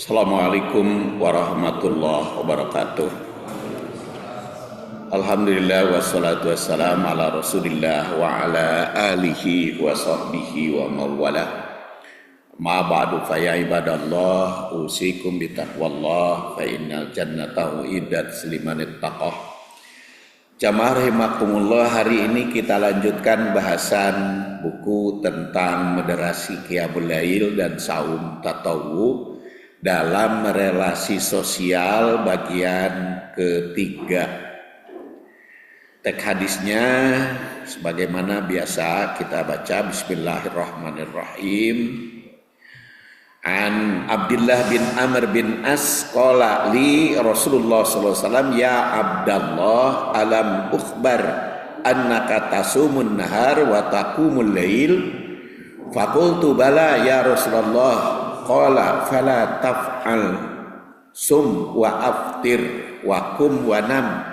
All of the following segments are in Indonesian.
Assalamualaikum warahmatullahi wabarakatuh. Alhamdulillah wassalatu wassalamu ala rasulillah wa ala alihi wa sahbihi wa mawala. Ma ba'du fa ya ibadallah usikum bitaqwallah fa innal jannata uiddat liman ittaqah. Jamaah rahimakumullah, hari ini kita lanjutkan bahasan buku tentang moderasi qiyamul lail dan saum tatawwu dalam relasi sosial bagian ketiga. Teks hadisnya sebagaimana biasa kita baca. Bismillahirrahmanirrahim. An Abdullah bin Amr bin As qala li Rasulullah sallallahu alaihi wasallam, ya Abdallah, alam ukhbar annaka tasumun nahar wa taqumul lail? Faqultu bala ya Rasulullah. Qala fala taf'al, sum wa aftir wa kum wa nam,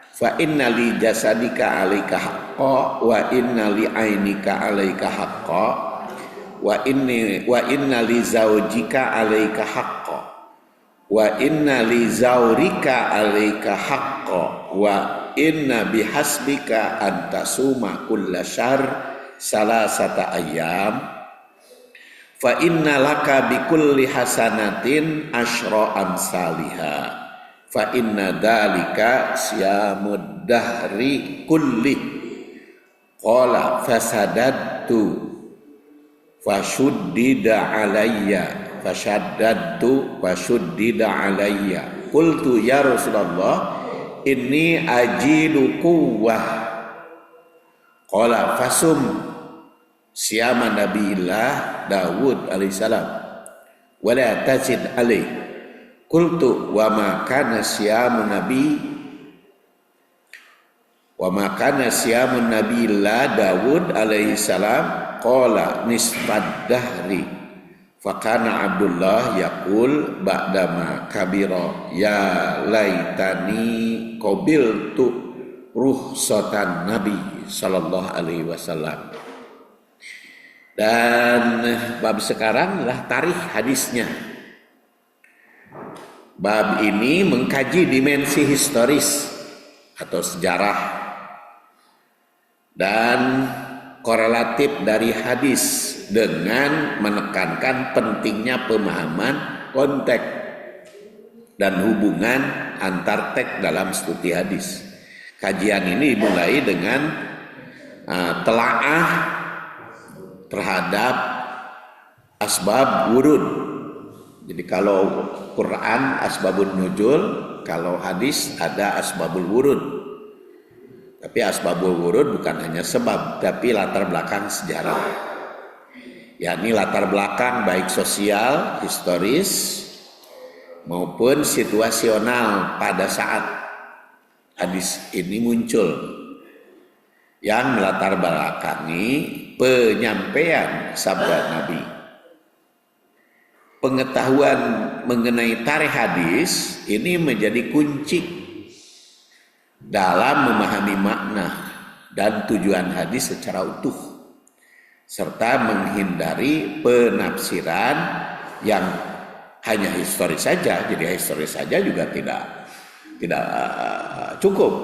fa inna li jasadika alaika haqqa wa inna li ainika alaika haqqa wa inna li zaujika alaika haqqa wa inna li zaurika alaika haqqa wa inna bihasbika antasuma kulla syahr salasata ayyam fa inna laka bikulli hasanatin asyra amsalha fa inna dalika siyamud dahri kulli. Qala fasadadtu fashuddida alayya fashaddadtu fashuddida alayya. Qultu ya Rasulullah, inni ajidu quwwah. Qala fasum siyama nabiillah Dawud alaihissalam wala tazid alaih. Qultu wa ma kana siyamun nabiillah Dawud alaihissalam qala nisfad dahri. Fakana Abdullah yaqul ba'dama kabira ya laitani qabiltu ruhsatan Nabi sallallahu alaihi wasallam. Dan bab sekarang adalah tarikh hadisnya. Bab ini mengkaji dimensi historis atau sejarah dan korelatif dari hadis dengan menekankan pentingnya pemahaman konteks dan hubungan antar teks dalam studi hadis. Kajian ini dimulai dengan telaah terhadap asbab wurud. Jadi kalau Quran asbabun nuzul, kalau hadis ada asbabul wurud. Tapi asbabul wurud bukan hanya sebab, tapi latar belakang sejarah. Yakni latar belakang baik sosial, historis maupun situasional pada saat hadis ini muncul, yang melatar belakangi penyampaian sabda Nabi. Pengetahuan mengenai tarikh hadis ini menjadi kunci dalam memahami makna dan tujuan hadis secara utuh, serta menghindari penafsiran yang hanya historis saja. Jadi historis saja juga tidak cukup,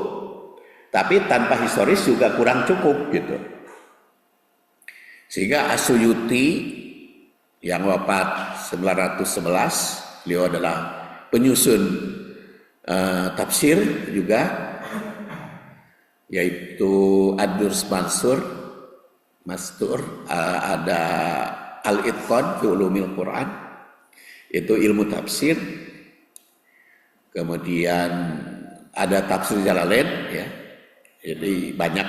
tapi tanpa historis juga kurang cukup gitu. Sehingga As-Suyuti yang wafat 911, beliau adalah penyusun tafsir juga, yaitu Ad-Durs Mastur, ada Al-Itqan fi Ulumil Quran, itu ilmu tafsir. Kemudian ada Tafsir Jalalain, ya. Jadi banyak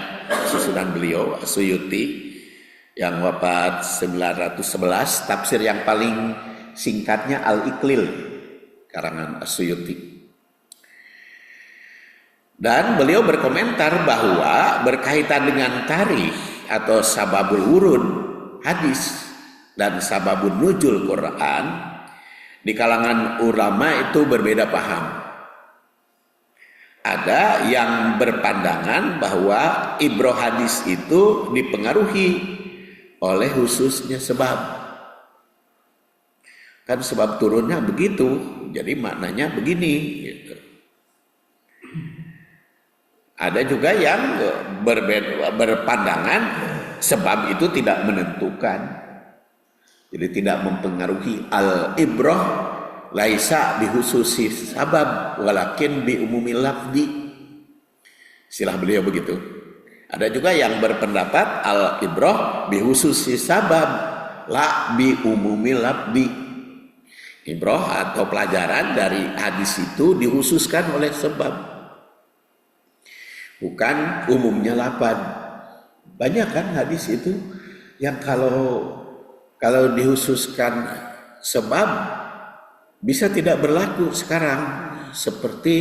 susunan beliau. As-Suyuti yang wafat 911, tafsir yang paling singkatnya Al-Iqlil, karangan As-Suyuti. Dan beliau berkomentar bahwa berkaitan dengan tarikh atau sababul wurud hadis dan sababun nuzul Quran, di kalangan ulama itu berbeda paham. Ada yang berpandangan bahwa ibrah hadis itu dipengaruhi oleh khususnya sebab. Kan sebab turunnya begitu, jadi maknanya begini gitu. Ada juga yang berpandangan sebab itu tidak menentukan, jadi tidak mempengaruhi. Al-ibrah laisa bihususi sabab walakin bi umumil lafzi. Istilah beliau begitu. Ada juga yang berpendapat al-ibrah bihususi sabab la bi umumil lafzi. Ibrah atau pelajaran dari hadis itu dikhususkan oleh sebab, bukan umumnya lafaz. Banyak kan hadis itu yang kalau dikhususkan sebab bisa tidak berlaku sekarang. Seperti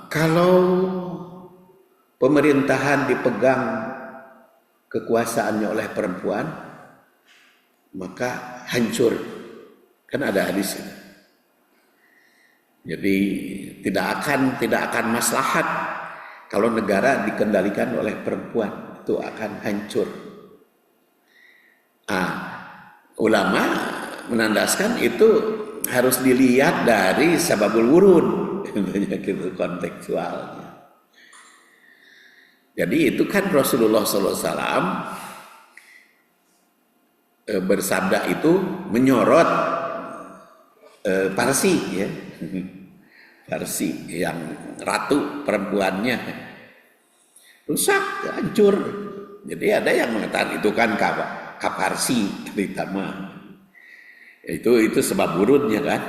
kalau pemerintahan dipegang kekuasaannya oleh perempuan, maka hancur. Kan ada hadis itu. Jadi tidak akan maslahat kalau negara dikendalikan oleh perempuan, itu akan hancur. Ulama menandaskan itu harus dilihat dari sababul wurud, gitu kontekstualnya. Jadi itu kan Rasulullah SAW bersabda itu menyorot Parsi, ya. Parsi yang ratu perempuannya rusak, hancur. Jadi ada yang mengatakan itu kan Parsi ditama. Itu sebab wurudnya kan.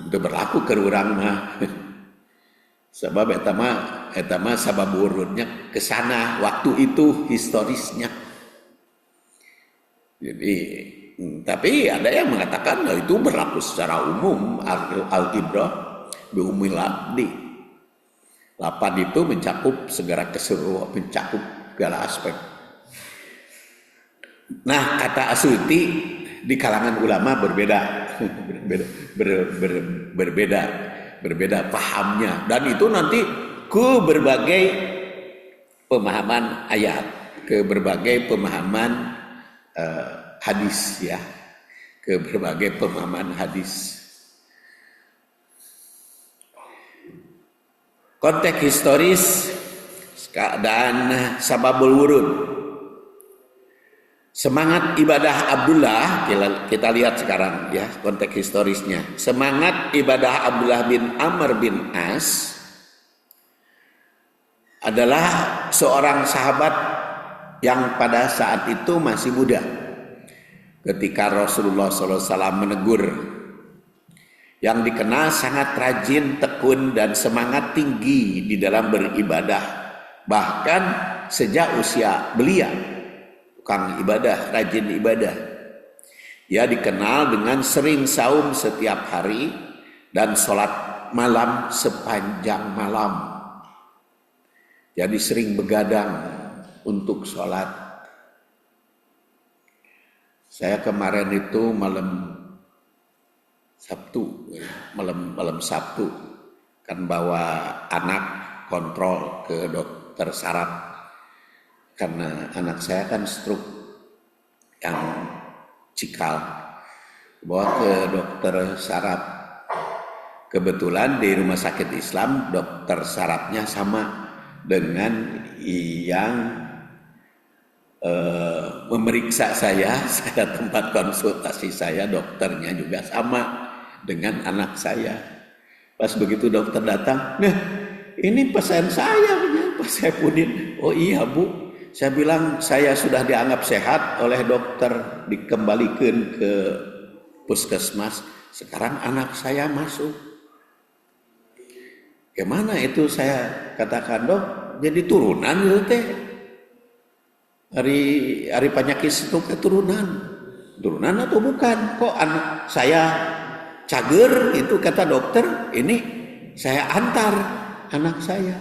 Itu berlaku ke urang mah. Sebab etama sabab wurudnya ke sana waktu itu historisnya. Jadi tapi ada yang mengatakan itu berlaku secara umum. Al-ibrah bi umumil lafzi. Lafaz itu mencakup segala keseluruhan, mencakup segala aspek. Nah, kata Asyuti di kalangan ulama berbeda pahamnya, dan itu nanti ke berbagai pemahaman ayat, ke berbagai pemahaman hadis, ya, ke berbagai pemahaman hadis. Konteks historis dan sababul wurud. Semangat ibadah Abdullah, kita lihat sekarang ya konteks historisnya. Semangat ibadah Abdullah bin Amr bin As adalah seorang sahabat yang pada saat itu masih muda. Ketika Rasulullah SAW menegur, yang dikenal sangat rajin, tekun, dan semangat tinggi di dalam beribadah. Bahkan sejak usia belia, tukang ibadah, rajin ibadah. Ia dikenal dengan sering saum setiap hari dan sholat malam sepanjang malam. Jadi sering begadang untuk sholat. Saya kemarin itu malam Sabtu kan bawa anak kontrol ke dokter saraf, karena anak saya kan stroke yang cikal, bawa ke dokter saraf. Kebetulan di rumah sakit Islam dokter sarafnya sama dengan yang memeriksa saya tempat konsultasi saya, dokternya juga sama dengan anak saya. Pas begitu dokter datang, nah ini pasien saya, Pak Saipudin. Oh iya Bu, saya bilang saya sudah dianggap sehat oleh dokter, dikembalikan ke puskesmas. Sekarang anak saya masuk. Gimana itu saya katakan, Dok? Jadi turunan itu teh. Hari penyakit itu keturunan atau bukan? Kok anak saya cager? Itu kata dokter. Ini saya antar anak saya.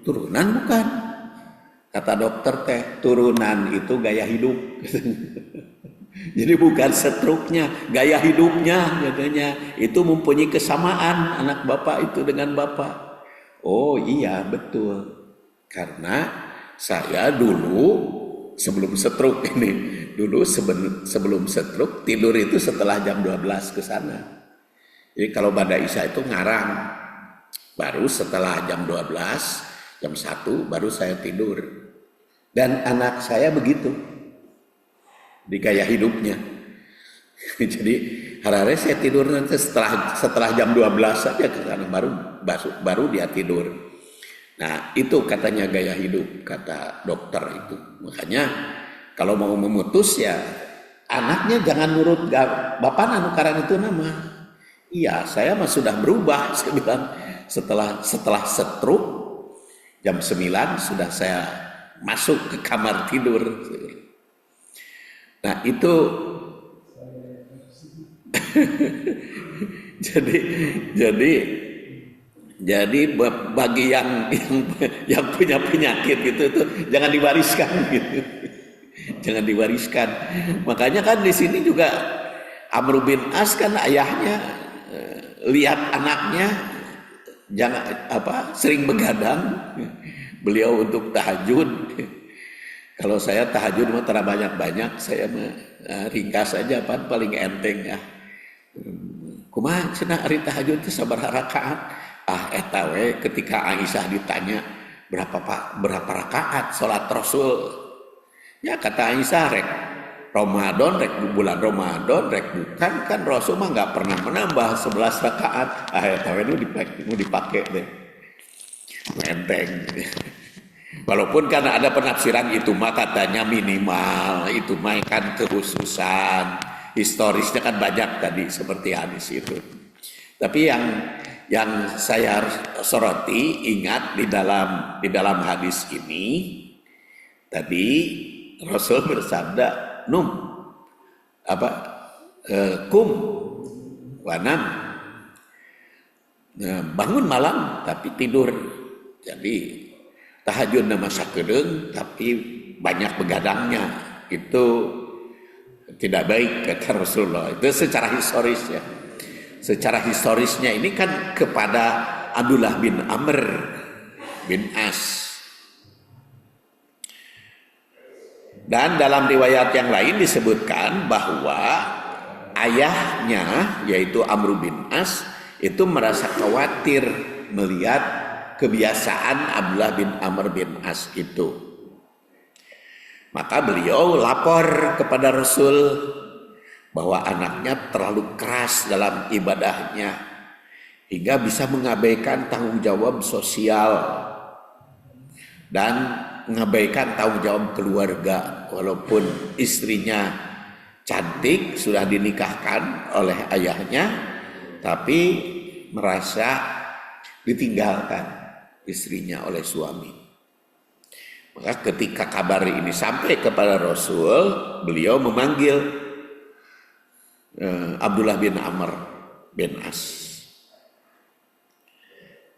Turunan bukan? Kata dokter teh, turunan itu gaya hidup. Jadi bukan stroke-nya, gaya hidupnya katanya. Itu mempunyai kesamaan anak bapak itu dengan bapak. Oh iya betul. Karena saya dulu sebelum stroke ini. Dulu sebelum stroke tidur itu setelah jam 12 ke sana. Jadi kalau Bada Isya itu ngarang. Baru setelah jam 12, jam 1 baru saya tidur. Dan anak saya begitu. Di gaya hidupnya. Jadi hari-hari saya tidur nanti setelah jam 12 saja ke sana baru dia tidur. Nah, itu katanya gaya hidup kata dokter itu. Makanya kalau mau memutus ya anaknya jangan nurut bapak anu karan itu nama. Iya, saya mah sudah berubah, saya bilang. Setelah stroke jam 9 sudah saya masuk ke kamar tidur. Nah, itu jadi bagi yang punya penyakit gitu itu jangan diwariskan gitu. Jangan diwariskan. Makanya kan di sini juga Amr bin As kan ayahnya lihat anaknya sering begadang. Beliau untuk tahajud. Kalau saya tahajud mah tara banyak-banyak, saya mah ringkas saja paling enteng ya. Kumaha cenah ari tahajud teh sabaraha rakaat? Eta we ketika Aisyah ditanya berapa rakaat salat Rasul? Ya kata Aisyah rek Ramadan, rek bulan Ramadan, rek bukan kan Rasul mah enggak pernah menambah 11 rakaat. Eta we nu dipakai deh. Enteng. Walaupun karena ada penafsiran itu mah katanya minimal, itu mah kan kekhususan. Historisnya kan banyak tadi seperti hadis itu. Tapi yang saya soroti ingat di dalam hadis ini tadi Rasul bersabda kum wanam, bangun malam tapi tidur. Jadi tahajud nama sakedeung tapi banyak begadangnya itu tidak baik kata Rasulullah. Itu secara historis ya. Secara historisnya ini kan kepada Abdullah bin Amr bin As. Dan dalam riwayat yang lain disebutkan bahwa ayahnya yaitu Amr bin As itu merasa khawatir melihat kebiasaan Abdullah bin Amr bin As itu. Maka beliau lapor kepada Rasul bahwa anaknya terlalu keras dalam ibadahnya hingga bisa mengabaikan tanggung jawab sosial dan mengabaikan tanggung jawab keluarga. Walaupun istrinya cantik sudah dinikahkan oleh ayahnya, tapi merasa ditinggalkan istrinya oleh suami. Maka ketika kabar ini sampai kepada Rasul, beliau memanggil Abdullah bin Amr bin As.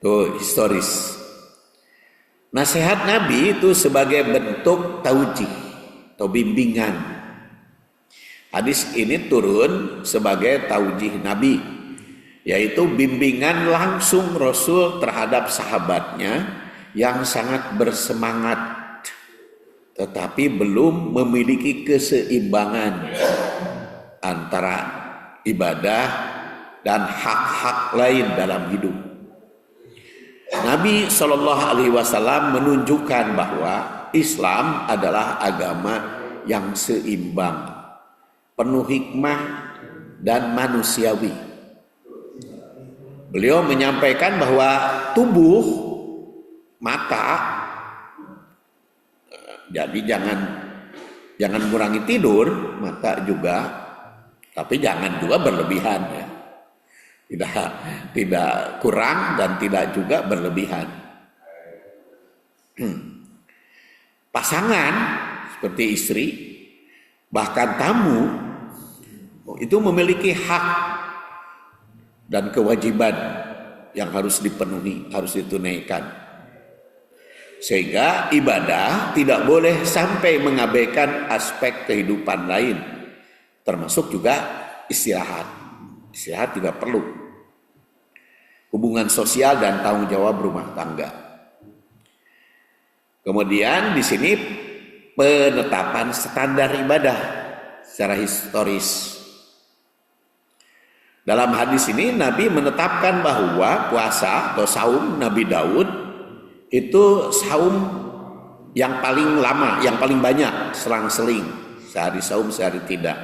Itu historis. Nasihat Nabi itu sebagai bentuk taujih atau bimbingan. Hadis ini turun sebagai taujih Nabi, yaitu bimbingan langsung Rasul terhadap sahabatnya yang sangat bersemangat tetapi belum memiliki keseimbangan antara ibadah dan hak-hak lain dalam hidup. Nabi SAW menunjukkan bahwa Islam adalah agama yang seimbang, penuh hikmah dan manusiawi. Beliau menyampaikan bahwa tubuh, mata, jadi jangan kurangi tidur, mata juga, tapi jangan juga berlebihan ya. Tidak kurang dan tidak juga berlebihan. Pasangan seperti istri, bahkan tamu itu memiliki hak dan kewajiban yang harus dipenuhi, harus ditunaikan. Sehingga ibadah tidak boleh sampai mengabaikan aspek kehidupan lain, termasuk juga istirahat. Istirahat juga perlu. Hubungan sosial dan tanggung jawab rumah tangga. Kemudian di sini penetapan standar ibadah secara historis. Dalam hadis ini Nabi menetapkan bahwa puasa atau saum Nabi Daud itu saum yang paling lama, yang paling banyak, selang-seling, sehari saum sehari tidak,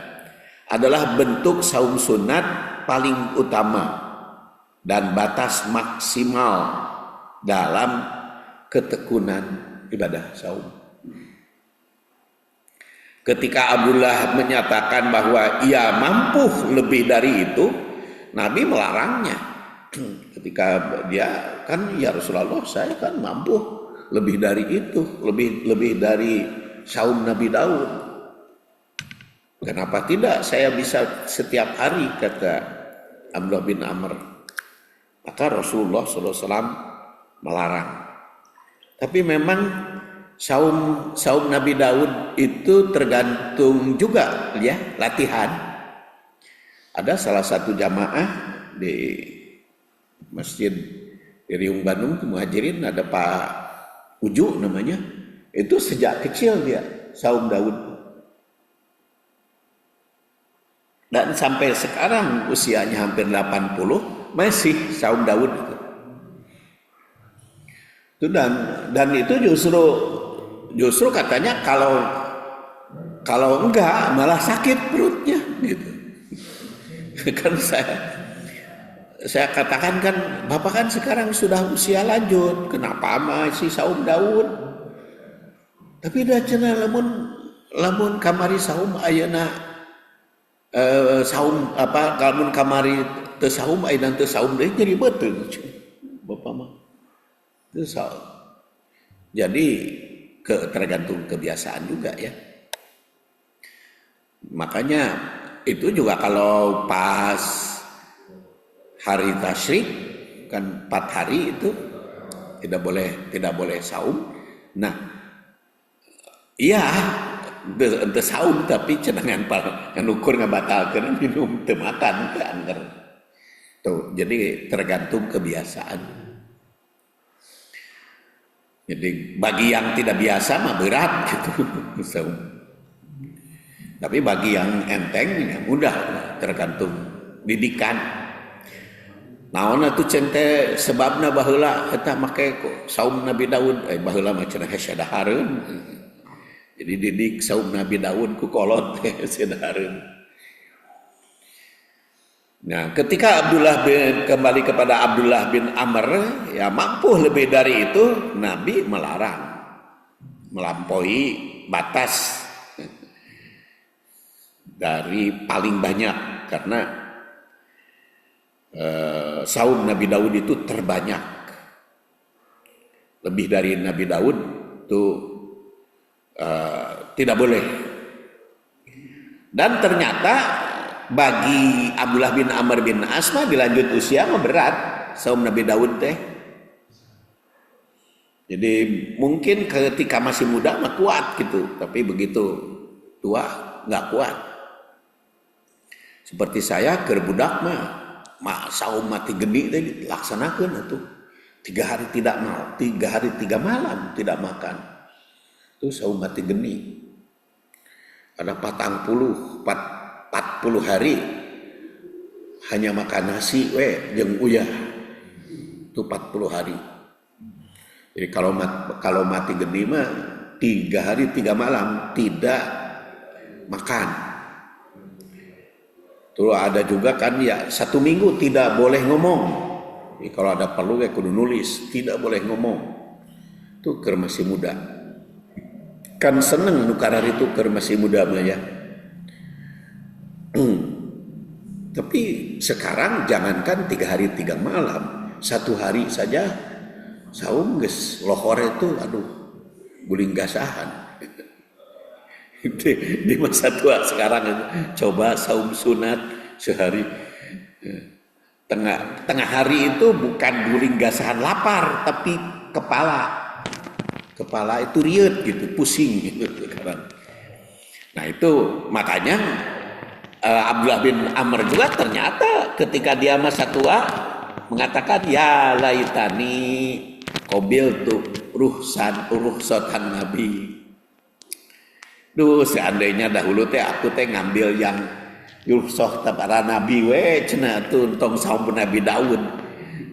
adalah bentuk saum sunat paling utama dan batas maksimal dalam ketekunan ibadah saum. Ketika Abdullah menyatakan bahwa ia mampu lebih dari itu, Nabi melarangnya. Ketika dia kan, ya Rasulullah, saya kan mampu lebih dari itu, lebih dari saum Nabi Daud. Kenapa tidak? Saya bisa setiap hari, kata Abdullah bin Amr. Maka Rasulullah SAW melarang. Tapi memang saum Nabi Daud itu tergantung juga ya latihan. Ada salah satu jamaah di masjid di Riung Bandung, Muhajirin, ada Pak Uju namanya. Itu sejak kecil dia saum Daud. Dan sampai sekarang usianya hampir 80 masih saum Daud itu. Dan itu justru katanya kalau enggak malah sakit perutnya gitu. Kan saya katakan kan, Bapak kan sekarang sudah usia lanjut, kenapa masih saum Daud? Tapi dah cenah lamun kamari saum ayeuna saum apa, lamun kamari teu saum ayeuna teu saum deui jadi beuteung Bapak mah. Itu saum. Jadi tergantung kebiasaan juga ya. Makanya itu juga kalau pas hari tasyrik kan 4 hari itu tidak boleh saum. Nah, iya ente saum tapi cenangan ukur ngabatalkeun minum teu makan teu anger. Tuh, jadi tergantung kebiasaan. Jadi bagi yang tidak biasa mah berat gitu. Tapi bagi yang enteng ya mudah, tergantung didikan. Naon atuh cente sebabna baheula eta make saum Nabi Daud, baheula mah cenah sadahareun. Jadi didik saum Nabi Daud ku kolot sadahareun. Nah, ketika kembali kepada Abdullah bin Amr, ya mampu lebih dari itu, Nabi melarang melampaui batas dari paling banyak, karena saum Nabi Daud itu terbanyak. Lebih dari Nabi Daud itu tidak boleh. Dan ternyata bagi Abdullah bin Amr bin Asma dilanjut usia mah berat saum Nabi Daud teh. Jadi mungkin ketika masih muda mah kuat gitu, tapi begitu tua nggak kuat. Seperti saya keur budak mah saum mati geni teh dilaksanakeun atuh. 3 hari 3 malam tidak makan. Itu saum mati geni. Ada 40 hari hanya makan nasi jeung uyah. Itu 40 hari. Jadi kalau mati geni mah 3 hari 3 malam tidak makan. Tuh ada juga kan ya 1 minggu tidak boleh ngomong. Jadi kalau ada perlu ya kudu nulis, tidak boleh ngomong. Itu keur masih muda. Kan seneng nu karar itu keur masih muda mah ya. Tapi sekarang jangankan 3 hari 3 malam, 1 hari saja saum geus lohor itu aduh guling gasahan. Di masa tua sekarang coba saum sunat sehari, tengah hari itu bukan guling gasahan lapar, tapi kepala itu riut gitu, pusing gitu sekarang. Nah itu makanya Abdullah bin Amr juga ternyata ketika dia masa tua mengatakan ya laitani qabiltu ruhsatan Nabi. Duh, seandainya dahulu teh aku teh ngambil yang rukhsah para nabi we cenah tong saum Nabi Daud.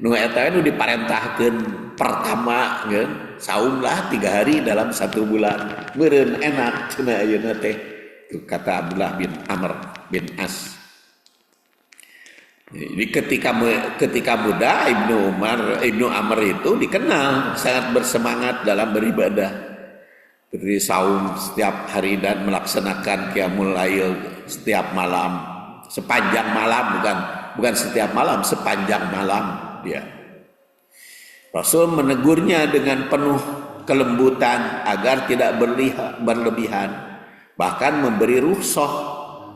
Nu eta nu diparentahkeun pertama kan saumlah 3 hari dalam 1 bulan. Meureun enak cenah ayeuna teh. Itu kata Abdullah bin Amr bin As. Jadi ketika muda Ibnu Amr itu dikenal sangat bersemangat dalam beribadah. Berdiri saum setiap hari dan melaksanakan qiyamul lail setiap malam, sepanjang malam, bukan setiap malam, sepanjang malam dia. Rasul menegurnya dengan penuh kelembutan agar tidak berlebihan, bahkan memberi rukhsah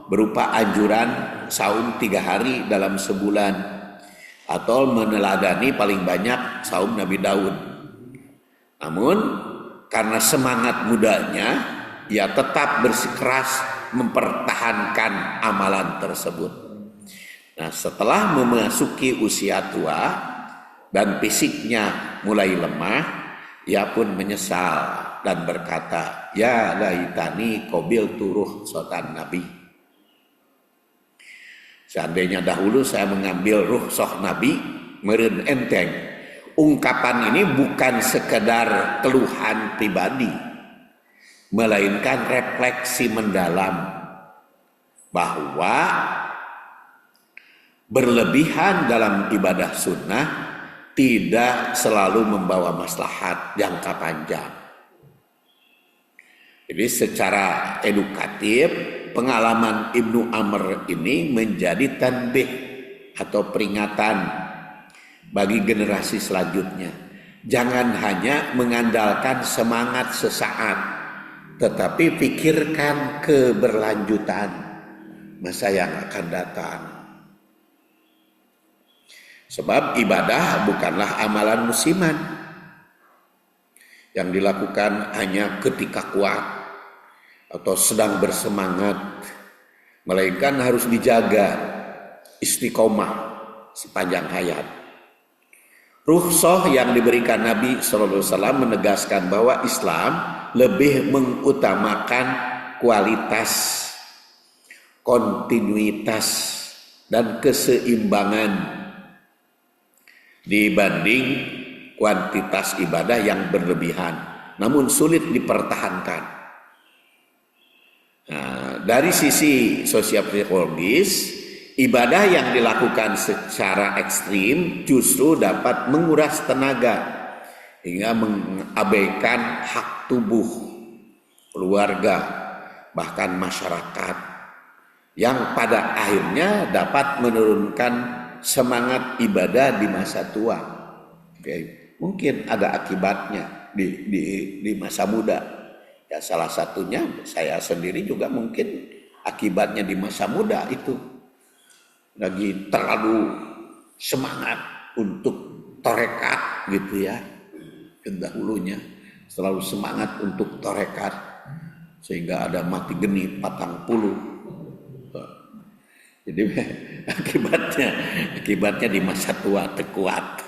berupa anjuran saum 3 hari dalam sebulan atau meneladani paling banyak saum Nabi Daud. Namun karena semangat mudanya, ia tetap bersikeras mempertahankan amalan tersebut. Nah, setelah memasuki usia tua dan fisiknya mulai lemah, ia pun menyesal dan berkata, ya laitani qabil turuh sotan Nabi. Seandainya dahulu saya mengambil rukhsah Nabi, meureun enteng. Ungkapan ini bukan sekedar keluhan pribadi, melainkan refleksi mendalam bahwa berlebihan dalam ibadah sunnah tidak selalu membawa maslahat jangka panjang. Jadi secara edukatif, pengalaman Ibnu Amr ini menjadi tanbih atau peringatan bagi generasi selanjutnya. Jangan hanya mengandalkan semangat sesaat, tetapi pikirkan keberlanjutan masa yang akan datang. Sebab ibadah bukanlah amalan musiman yang dilakukan hanya ketika kuat atau sedang bersemangat, melainkan harus dijaga istiqomah sepanjang hayat. Rukhsah yang diberikan Nabi SAW menegaskan bahwa Islam lebih mengutamakan kualitas, kontinuitas, dan keseimbangan dibanding kuantitas ibadah yang berlebihan, namun sulit dipertahankan. Nah, dari sisi sosiopsikologis, ibadah yang dilakukan secara ekstrim justru dapat menguras tenaga hingga mengabaikan hak tubuh, keluarga, bahkan masyarakat, yang pada akhirnya dapat menurunkan semangat ibadah di masa tua. Oke, mungkin ada akibatnya di masa muda. Ya, salah satunya saya sendiri juga mungkin akibatnya di masa muda itu lagi terlalu semangat untuk tarekat gitu ya, pendahulunya selalu semangat untuk tarekat sehingga ada mati geni 40. Jadi akibatnya di masa tua terkuat.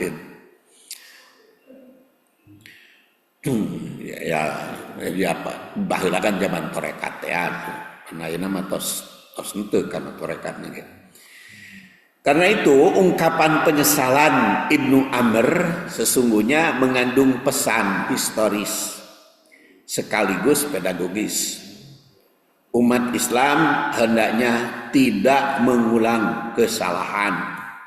Ya apa? Baheula kan zaman tarekat ya. Ayeuna mah tos henteu kana tarekatna gitu. Karena itu ungkapan penyesalan Ibnu Amr sesungguhnya mengandung pesan historis sekaligus pedagogis. Umat Islam hendaknya tidak mengulang kesalahan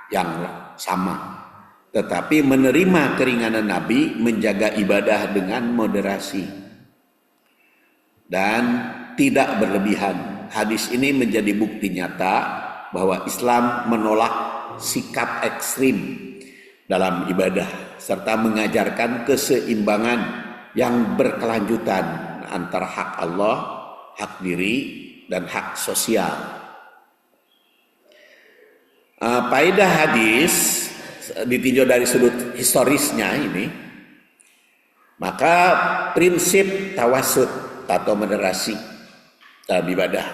yang sama, tetapi menerima keringanan Nabi, menjaga ibadah dengan moderasi dan tidak berlebihan. Hadis ini menjadi bukti nyata bahwa Islam menolak sikap ekstrim dalam ibadah serta mengajarkan keseimbangan yang berkelanjutan antara hak Allah, hak diri, dan hak sosial. Faedah hadis ditinjau dari sudut historisnya ini, maka prinsip tawasud atau moderasi dalam ibadah,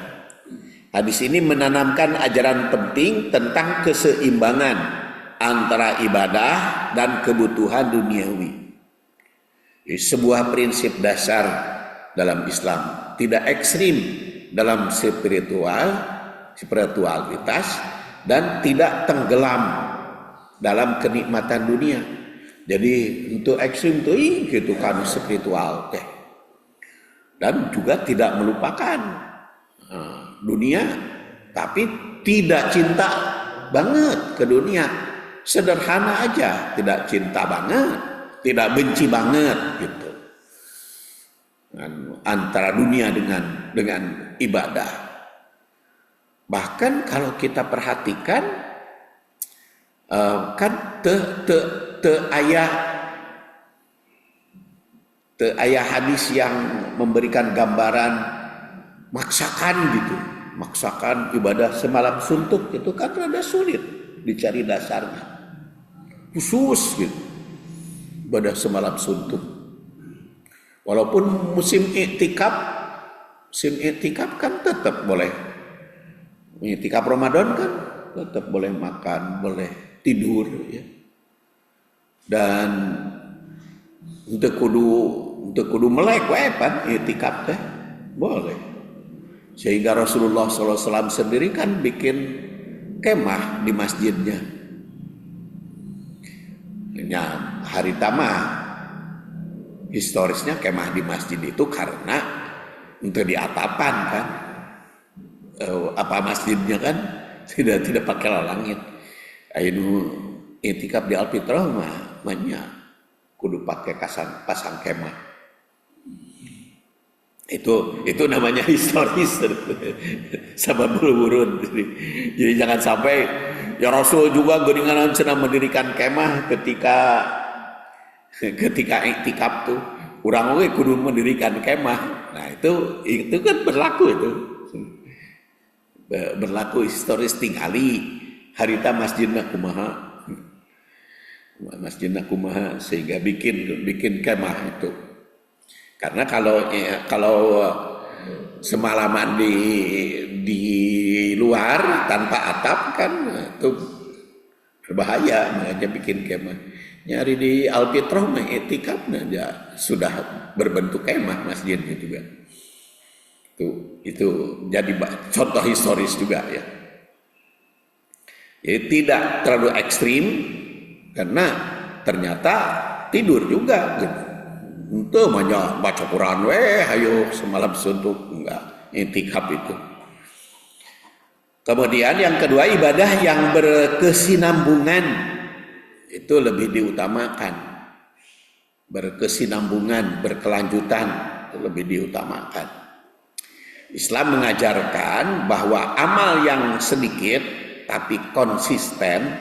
hadis ini menanamkan ajaran penting tentang keseimbangan antara ibadah dan kebutuhan duniawi. Sebuah prinsip dasar dalam Islam, tidak ekstrim dalam spiritualitas, dan tidak tenggelam dalam kenikmatan dunia. Jadi untuk ekstrim itu gitu kan spiritual teh, dan juga tidak melupakan dunia, tapi tidak cinta banget ke dunia, sederhana aja, tidak cinta banget, tidak benci banget gitu. Antara dunia dengan ibadah. Bahkan kalau kita perhatikan kan ayah hadis yang memberikan gambaran maksakan gitu, maksakan ibadah semalam suntuk, itu kan rada sulit dicari dasarnya, khusus gitu ibadah semalam suntuk. Walaupun musim iktikaf kan tetap boleh, iktikaf Ramadan kan tetap boleh makan, boleh tidur ya. Dan untuk kudu melek wae pan iktikaf teh boleh. Sehingga Rasulullah SAW sendiri kan bikin kemah di masjidnya. Hari tamah historisnya kemah di masjid itu karena untuk di atapan kan, masjidnya kan tidak pakai langit. Ayo itikaf di Alfitrah mah banyak kudu pakai pasang kemah. Itu namanya historis, sababul wurud. Jadi jangan sampai ya Rasul juga geuningan cenah mendirikan kemah ketika iktikaf tuh urang we kudu mendirikan kemah. Nah itu kan berlaku historis tingali harita masjidna kumaha sehingga bikin kemah itu. Karena kalau semalaman di luar tanpa atap kan itu berbahaya, makanya bikin kemah. Nyari di Alfitrah mah iktikafnya ya sudah berbentuk kemah masjidnya juga. Itu jadi contoh historis juga ya. Jadi tidak terlalu ekstrim karena ternyata tidur juga gitu. Untuk banyak baca Quran ayo semalam suntuk, enggak, iktikaf itu. Kemudian yang kedua, ibadah yang berkesinambungan itu lebih diutamakan. Berkesinambungan, berkelanjutan itu lebih diutamakan. Islam mengajarkan bahwa amal yang sedikit tapi konsisten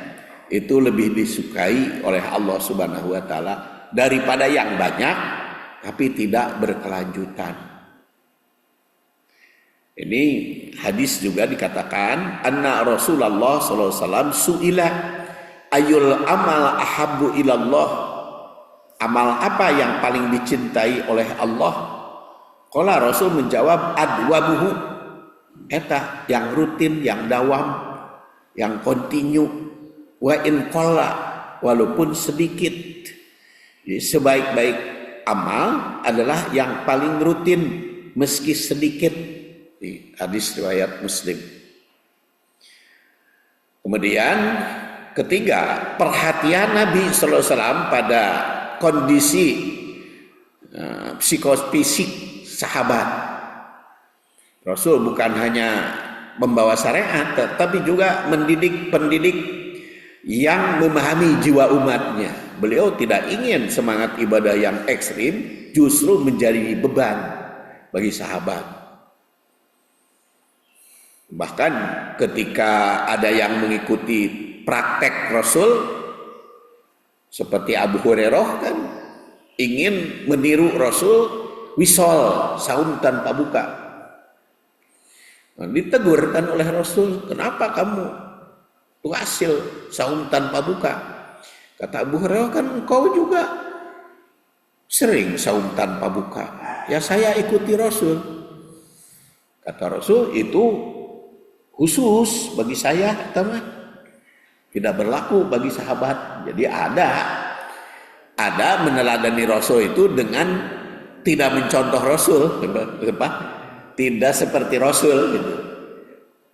itu lebih disukai oleh Allah Subhanahu wa taala daripada yang banyak tapi tidak berkelanjutan. Ini hadis juga dikatakan anna Rasulullah sallallahu alaihi wasallam suila ayul amal ahabbu ilallah, amal apa yang paling dicintai oleh Allah? Qala Rasul menjawab adwabuhu, eta yang rutin, yang dawam, yang kontinu, wa in qalla, walaupun sedikit. Jadi sebaik-baik amal adalah yang paling rutin meski sedikit. Di hadis riwayat Muslim. Kemudian ketiga, perhatian Nabi sallallahu alaihi wasallam pada kondisi psikofisik sahabat. Rasul bukan hanya membawa syariat, tetapi juga mendidik pendidik yang memahami jiwa umatnya. Beliau tidak ingin semangat ibadah yang ekstrim justru menjadi beban bagi sahabat. Bahkan ketika ada yang mengikuti praktek Rasul seperti Abu Hurairah kan ingin meniru Rasul wisol, saum tanpa buka. Nah, ditegur kan oleh Rasul, kenapa kamu hasil saum tanpa buka? Kata Abu Hurairah, kan engkau juga sering saum tanpa buka. Ya saya ikuti Rasul. Kata Rasul, itu khusus bagi saya, teman. Tidak berlaku bagi sahabat. Jadi ada meneladani Rasul itu dengan tidak mencontoh Rasul, apa? Tidak seperti Rasul gitu.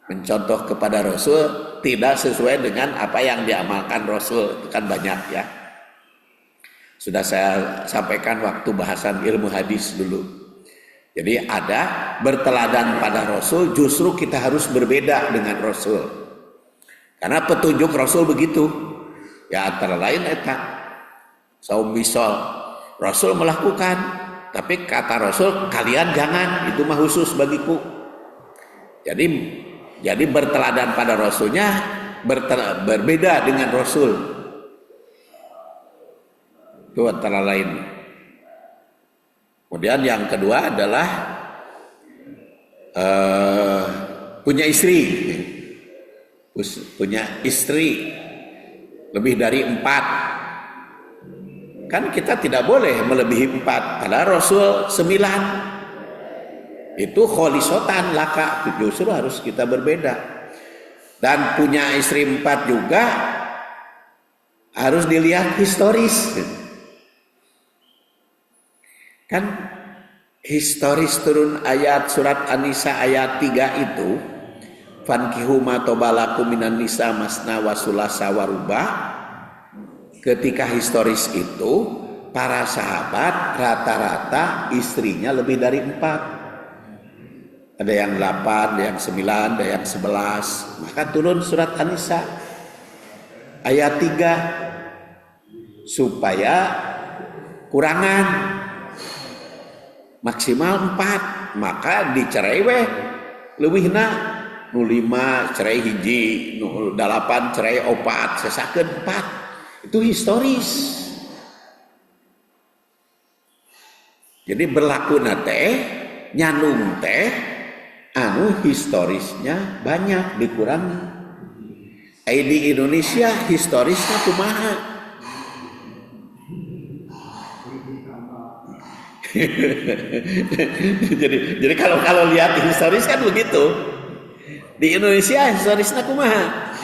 Mencontoh kepada Rasul tidak sesuai dengan apa yang diamalkan Rasul, itu kan banyak ya. Sudah saya sampaikan waktu bahasan ilmu hadis dulu. Jadi ada berteladan pada Rasul, justru kita harus berbeda dengan Rasul. Karena petunjuk Rasul begitu. Ya antara lain eta saum wisol. Rasul melakukan, tapi kata Rasul kalian jangan, itu mah khusus bagiku. Jadi berteladan pada Rasulnya berbeda dengan Rasul. Itu antara lain. Kemudian yang kedua adalah punya istri. Punya istri lebih dari 4. Kan kita tidak boleh melebihi 4. Padahal Rasul 9. Itu kholisotan laka. Justru harus kita berbeda. Dan punya istri 4 juga harus dilihat historis. Kan historis turun ayat surat An-Nisa ayat 3 itu, fankihu ma tobalakum minan nisa masna wa sulasa wa ruba. Ketika historis itu para sahabat rata-rata istrinya lebih dari 4. Ada yang 8, ada yang 9, ada yang 11. Maka turun surat An-Nisa ayat 3 supaya kurangan maksimal 4, maka dicerai weh leuwihna nu 5 cerai hiji, nu 8 cerai 4, sesakeun 4. Itu historis. Jadi berlaku teh nyanung teh anu historisnya banyak dikurangi. Di Indonesia historisnya kumaha? jadi kalau lihat historis kan begitu. Di Indonesia historisnya kumaha?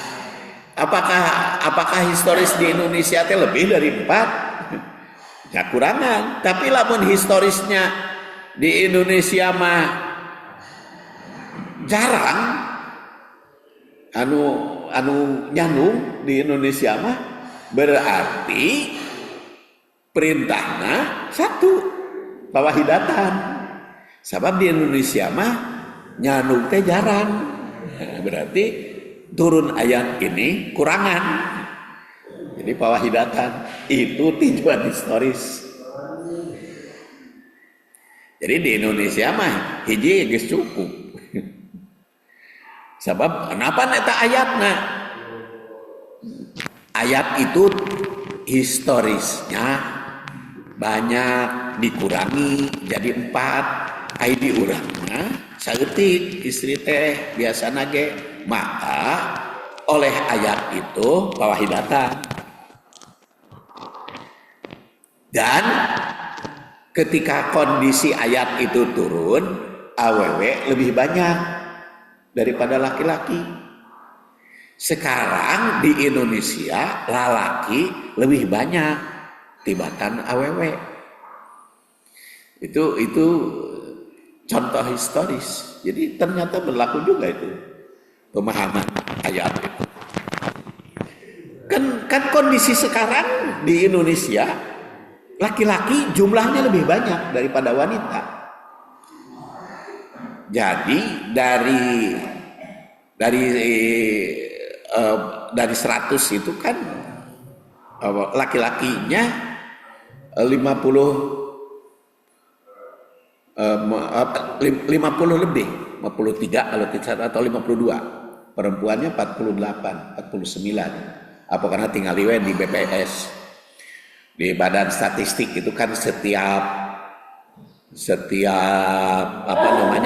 Apakah historis di Indonesia teh lebih dari 4? Ya kurangan. Tapi lamun historisnya di Indonesia mah jarang anu nyandung di Indonesia mah, berarti perintahnya satu, pawahidatan. Sabab di Indonesia mah nyandung teh jarang. Berarti turun ayat ini kurangan. Jadi pawahidatan itu tujuan historis. Jadi di Indonesia mah hiji geus cukup. Sabab kenapa eta ayatna? Ayat itu historisnya banyak dikurangi jadi 4. Ai diurangna saeutik istri teh biasana ge, maka oleh ayat itu pawahidatan. Dan ketika kondisi ayat itu turun, awewe lebih banyak daripada laki-laki. Sekarang di Indonesia lalaki lebih banyak tibatan awewe. Itu contoh historis. Jadi ternyata berlaku juga itu pemahaman ayat itu. Kan kondisi sekarang di Indonesia laki-laki jumlahnya lebih banyak daripada wanita. Jadi dari 100 itu kan laki-lakinya 50 lebih, 53 kalau tidak salah, atau 52. Perempuannya 48, 49. Apa karena tinggal liwe di BPS. Di Badan Statistik itu kan setiap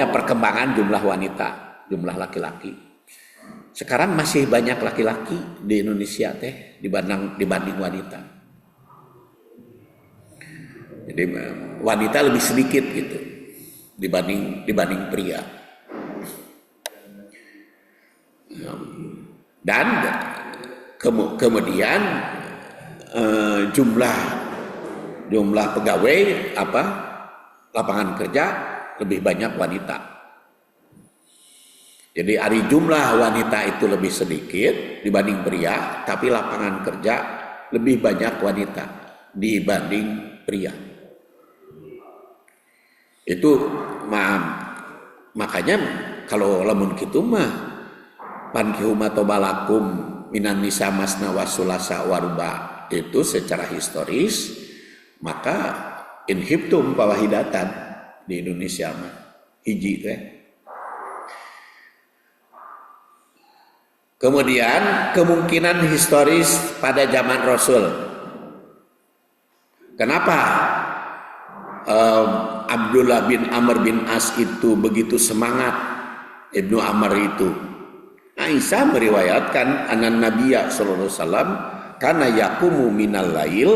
perkembangan jumlah wanita, jumlah laki-laki. Sekarang masih banyak laki-laki di Indonesia teh dibanding wanita. Jadi wanita lebih sedikit gitu dibanding pria. Dan kemudian jumlah pegawai lapangan kerja lebih banyak wanita. Jadi ari jumlah wanita itu lebih sedikit dibanding pria, tapi lapangan kerja lebih banyak wanita dibanding pria. Itu makanya kalau lamun kitu mah pankihu matobalakum minan nisa masna wasulasa waruba itu secara historis, maka inhibtum pawahidatan di Indonesia mah hiji teh. Kemudian kemungkinan historis pada zaman Rasul. Kenapa Abdullah bin Amr bin As itu begitu semangat, Ibnu Amr itu? Aisyah meriwayatkan anan Nabiya sallallahu alaihi wasallam kana yaqumu minal lail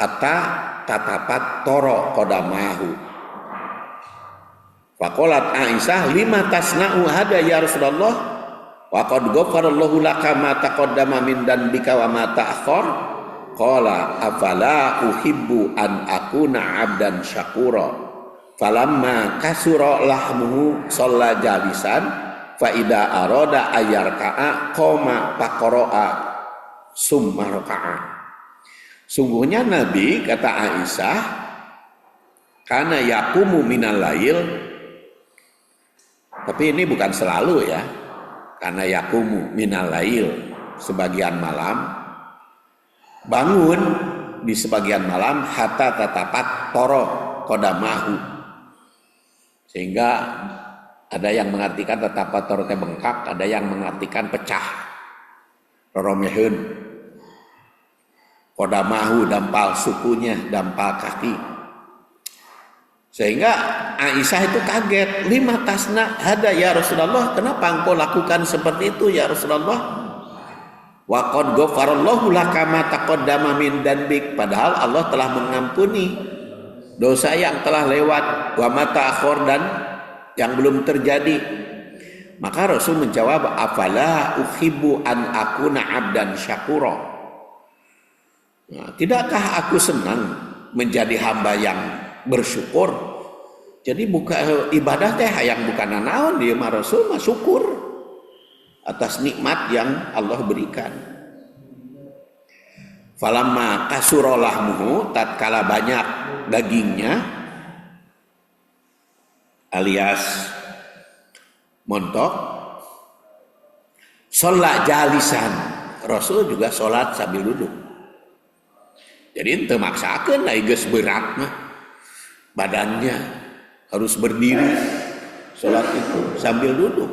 hatta tatapat toro qadamahu. Faqalat Aisyah lima tasna'u hada ya Rasulullah wa qad ghafarallahu laka ma taqaddama min dhanbika wa ma ta'akhkhar. Qala afala uhibbu an akuna 'abdan syakura. Falamma kasura lahmuhu shalla jalisan fa idza arada ayyarka'a qoma faqara'a summa raka'a. Sungguhnya Nabi, kata Aisyah, kana yaqumu minal lail, tapi ini bukan selalu ya, karena yaqumu minal lail, sebagian malam bangun di sebagian malam hatta tatapat toro qadamahu, sehingga ada yang mengartikan tatapat toro teh bengkak, ada yang mengartikan pecah roromeheun. Qadamahu dampal sukunya, dampal kaki. Sehingga Aisyah itu kaget, lima tasna hada ya Rasulullah, kenapa engkau lakukan seperti itu ya Rasulullah? Wa qad ghafarallahu laka ma taqaddama min dhanbik, padahal Allah telah mengampuni dosa yang telah lewat, wa ma ta'akhkhar, dan yang belum terjadi. Maka Rasul menjawab, afala uhibbu an akuna 'abdan syakura. Nah, tidakkah aku senang menjadi hamba yang bersyukur? Jadi buka ibadah teh hayang bukan naon, dia mah Rasul mah syukur atas nikmat yang Allah berikan. Falamma kasura lahmuhu, tatkala banyak dagingnya alias montok, sholat jalisan, Rasul juga sholat sambil duduk. Jadi ente maksakeun da geus berat mah badannya harus berdiri sholat itu sambil duduk.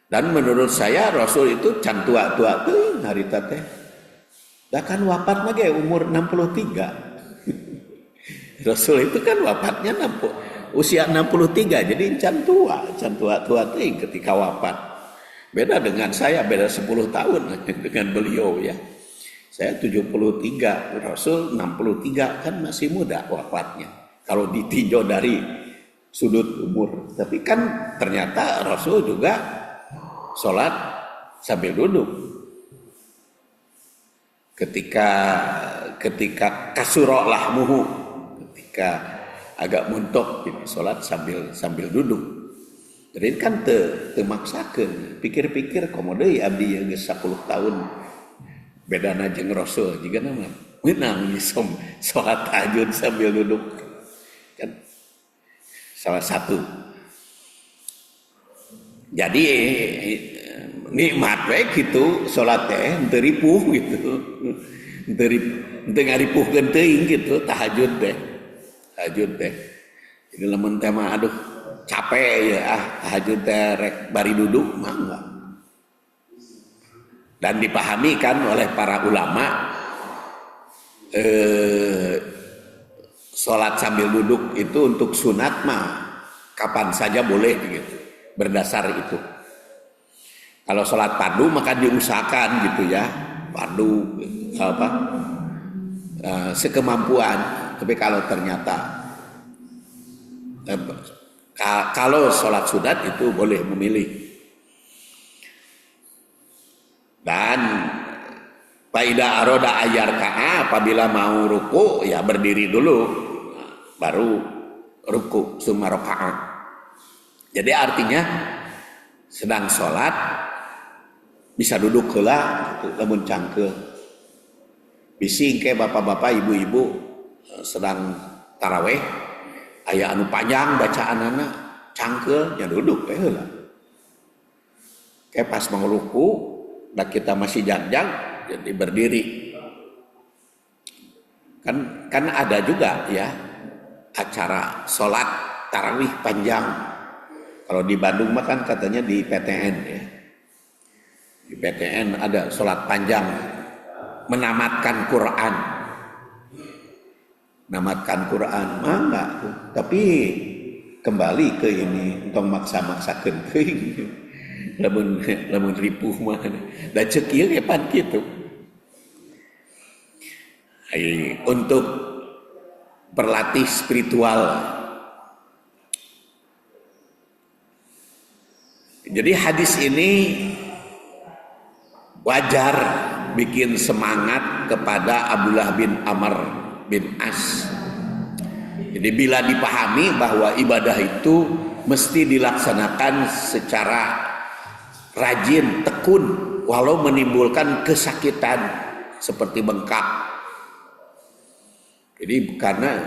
Dan menurut saya Rasul itu can tua-tua teuing harita teh. Da kan wafat mah ge umur 63. Rasul itu kan wafatnya usia 63, jadi can tua-tua teuing ketika wafat. Beda dengan saya, beda 10 tahun dengan beliau ya. Saya 73, Rasul 63, kan masih muda wafatnya. Kalau ditinjau dari sudut umur. Tapi kan ternyata Rasul juga sholat sambil duduk. Ketika kasura lahmuhu, ketika agak muntok, jadi sholat sambil duduk. Jadi kan temaksakeun, pikir-pikir komodo ya abdi geus 10 tahun. Bedana jeung Rasul juga nama menang isom sholat tahajud sambil duduk, kan salah satu. Jadi nikmat we gitu sholat teh teu ripuh gitu, teu ngaripuhkeun teuing gitu tahajud teh. Jadi lamun teh mah aduh capek ya tahajud teh rek bari duduk mah enggak. Dan dipahami kan oleh para ulama, sholat sambil duduk itu untuk sunat mah kapan saja boleh gitu, berdasar itu. Kalau sholat fardu maka diusahakan gitu ya, fardu sekemampuan. Tapi kalau ternyata kalau sholat sunat itu boleh memilih. Dan Faida aroda ayar ka'a, apabila mau ruku ya berdiri dulu, baru ruku summa raka'a. Jadi artinya sedang sholat bisa duduk heula lamun cangkeul. Bisi ke bapak-bapak ibu-ibu sedang taraweh aya anu panjang bacaanana cangkeul nya duduk teh heula. Ke pas mau ruku da kita masih jangjang jadi berdiri. Kan ada juga ya acara sholat tarawih panjang. Kalau di Bandung mah kan katanya di PTN ya. Di PTN ada sholat panjang menamatkan Quran. Namatkan Quran mah enggak. Tapi kembali ke ini untuk maksa-maksakeun teuing. Lamun ripuh mah da ceuk ieu ge pan kitu. Untuk berlatih spiritual. Jadi hadis ini wajar bikin semangat kepada Abdullah bin Amr bin As. Jadi bila dipahami bahwa ibadah itu mesti dilaksanakan secara rajin, tekun, walau menimbulkan kesakitan seperti bengkak. Jadi karena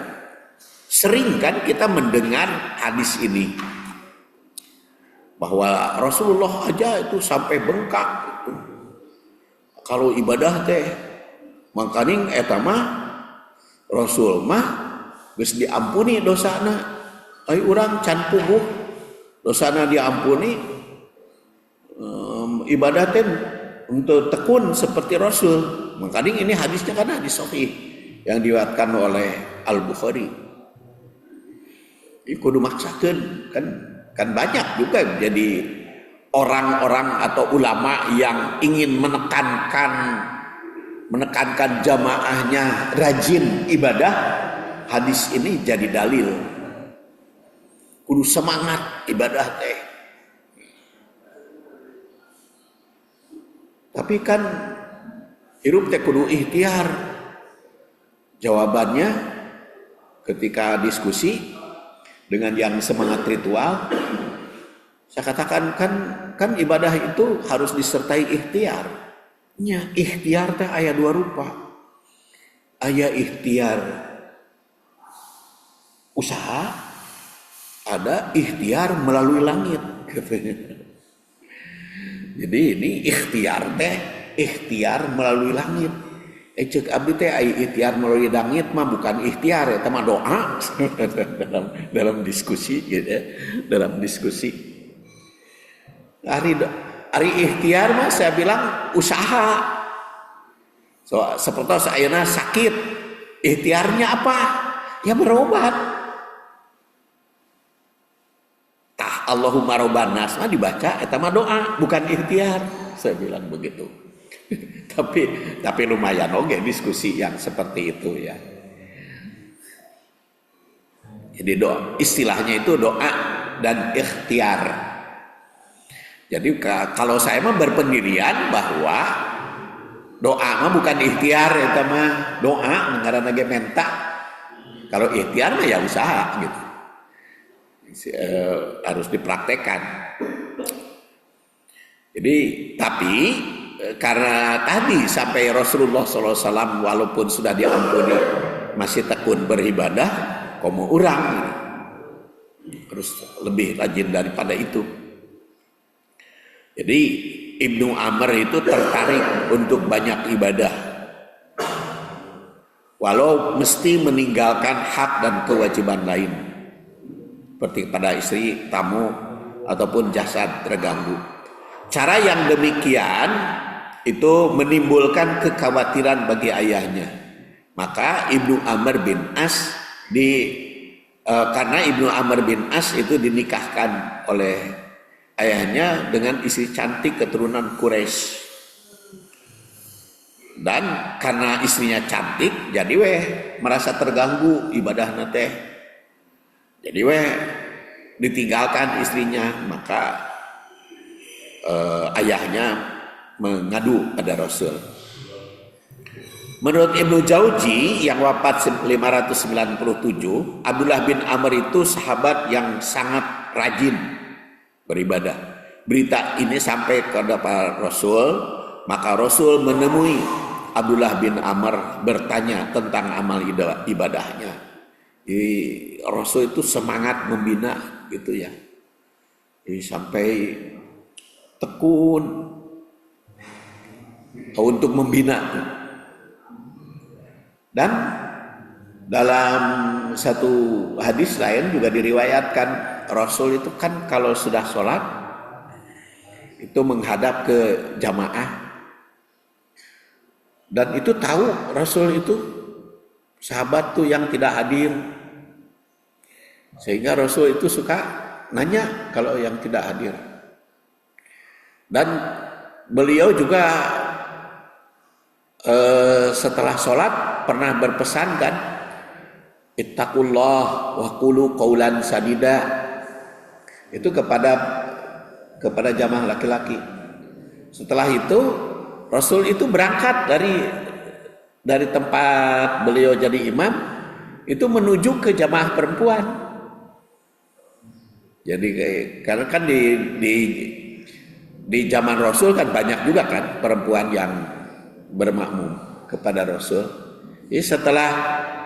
sering kan kita mendengar hadis ini bahwa Rasulullah aja itu sampai bengkak gitu. Kalau ibadah teh mangkaning eta mah Rasul mah geus diampuni dosana. Ai urang can puguh dosana diampuni, ibadah teh untuk tekun seperti Rasul. Mangkaning ini hadisnya kan hadis sahih yang diriwayatkan oleh Al-Bukhari. Ini kudu maksakeun kan banyak juga jadi orang-orang atau ulama yang ingin menekankan jamaahnya rajin ibadah. Hadis ini jadi dalil kudu semangat ibadah teh. Tapi kan hirup teh kudu ikhtiar. Jawabannya ketika diskusi dengan yang semangat ritual, saya katakan kan ibadah itu harus disertai ikhtiar. Nya ikhtiar teh aya dua rupa. Aya ikhtiar usaha, ada ikhtiar melalui langit. Jadi ini ikhtiar teh ikhtiar melalui langit. Cek abdi teh ai ikhtiar melalui langit mah bukan ikhtiar eta mah doa. dalam diskusi gitu ya. Dalam diskusi. Ari ikhtiar mah saya bilang usaha. So, seperti ayeuna sakit, ikhtiarnya apa? Ya berobat. Tah Allahumma robban nas mah dibaca eta mah doa, bukan ikhtiar. Saya bilang begitu. tapi lumayan oke diskusi yang seperti itu ya. Jadi doa istilahnya itu doa dan ikhtiar. Jadi kalau saya mah berpendirian bahwa doa mah bukan ikhtiar, eta mah doa ngaranna ge menta. Kalau ikhtiar mah ya usaha gitu. Harus dipraktekkan. Jadi tapi karena tadi sampai Rasulullah SAW walaupun sudah diampuni masih tekun beribadah, komo urang harus lebih rajin daripada itu. Jadi Ibnu Amr itu tertarik untuk banyak ibadah, walau mesti meninggalkan hak dan kewajiban lain, seperti pada istri, tamu, ataupun jasad terganggu. Cara yang demikian itu menimbulkan kekhawatiran bagi ayahnya. Maka Ibnu Amr bin As karena Ibnu Amr bin As itu dinikahkan oleh ayahnya dengan istri cantik keturunan Quraisy. Dan karena istrinya cantik, jadi merasa terganggu ibadahna teh. Jadi ditinggalkan istrinya, maka ayahnya mengadu pada Rasul. Menurut Ibnu Jauzi yang wafat 597, Abdullah bin Amr itu sahabat yang sangat rajin beribadah. Berita ini sampai kepada Rasul, maka Rasul menemui Abdullah bin Amr bertanya tentang amal ibadahnya. Jadi Rasul itu semangat membina gitu ya. Jadi sampai tekun untuk membina. Dan dalam satu hadis lain juga diriwayatkan Rasul itu kan kalau sudah sholat itu menghadap ke jamaah, dan itu tahu Rasul itu sahabat tuh yang tidak hadir, sehingga Rasul itu suka nanya kalau yang tidak hadir. Dan beliau juga setelah sholat pernah berpesan kan, ittaqullah wa qulu qaulan sadida, itu kepada jamaah laki-laki. Setelah itu Rasul itu berangkat dari tempat beliau jadi imam itu menuju ke jamaah perempuan. Jadi karena kan di zaman Rasul kan banyak juga kan perempuan yang bermakmum kepada Rasul. Jadi setelah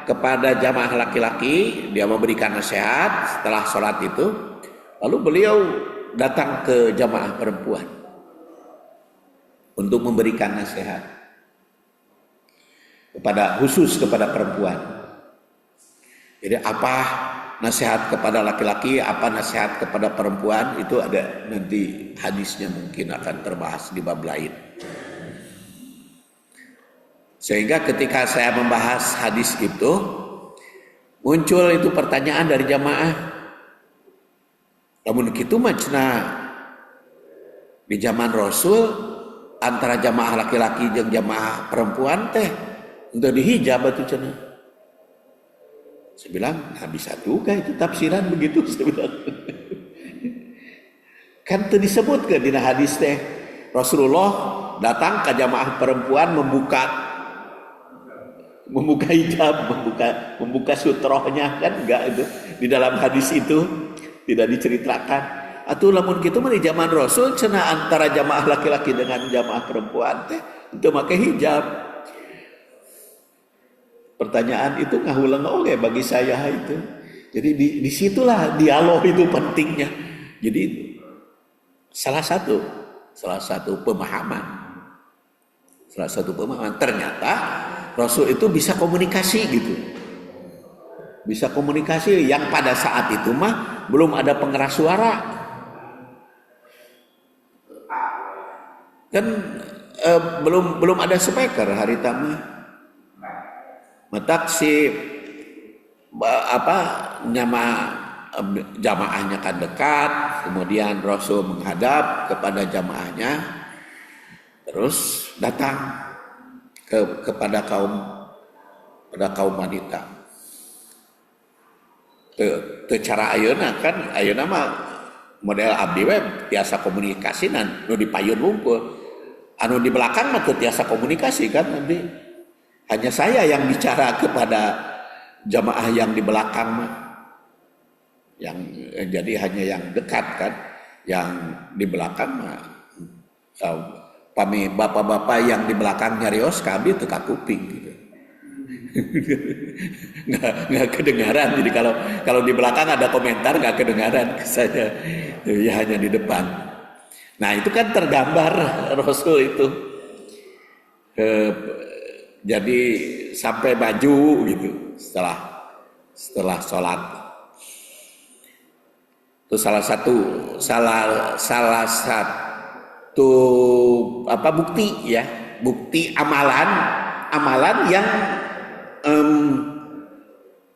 kepada jamaah laki-laki dia memberikan nasihat setelah sholat itu, lalu beliau datang ke jamaah perempuan untuk memberikan nasihat khusus kepada perempuan. Jadi apa nasihat kepada laki-laki, apa nasihat kepada perempuan, itu ada nanti hadisnya, mungkin akan terbahas di bab lain. Sehingga ketika saya membahas hadis itu, muncul itu pertanyaan dari jamaah, namun kitu mah cenah di zaman Rasul antara jamaah laki-laki jeung jamaah perempuan teh untuk dihijab atuh cenah. Saya bilang, nah bisa juga itu tafsiran begitu, saya bilang. Kan teu disebutkeun dina hadis teh Rasulullah datang ke jamaah perempuan membuka hijab, membuka sutrohnya, kan enggak, itu di dalam hadis itu tidak diceritakan. Atuh lamun kitu mah di zaman Rasul cenah antara jamaah laki-laki dengan jamaah perempuan teh untuk pakai hijab. Pertanyaan itu ngahulang oge bagi saya itu. Jadi disitulah dialog itu pentingnya. Jadi salah satu pemahaman ternyata Rasul itu bisa komunikasi gitu. Bisa komunikasi yang pada saat itu mah belum ada pengeras suara. Kan belum ada speaker hari tamu. Matak si jamaahnya kan dekat, kemudian Rasul menghadap kepada jamaahnya, terus datang kepada kaum wanita. Teu cara ayeuna kan, ayeuna mah model abdi we tiasa komunikasi nu dipayun hungkul. Anu di belakang mah teu tiasa komunikasi kan, nanti hanya saya yang bicara kepada jamaah yang di belakang mah. Yang jadi hanya yang dekat kan, yang di belakang mah pami bapak-bapak yang di belakang nyarios kami teka kuping gitu. nggak kedengaran. Jadi kalau di belakang ada komentar nggak kedengaran saya, ya hanya di depan. Nah itu kan tergambar Rasul itu jadi sampai baju gitu setelah sholat. Itu salah satu bukti amalan yang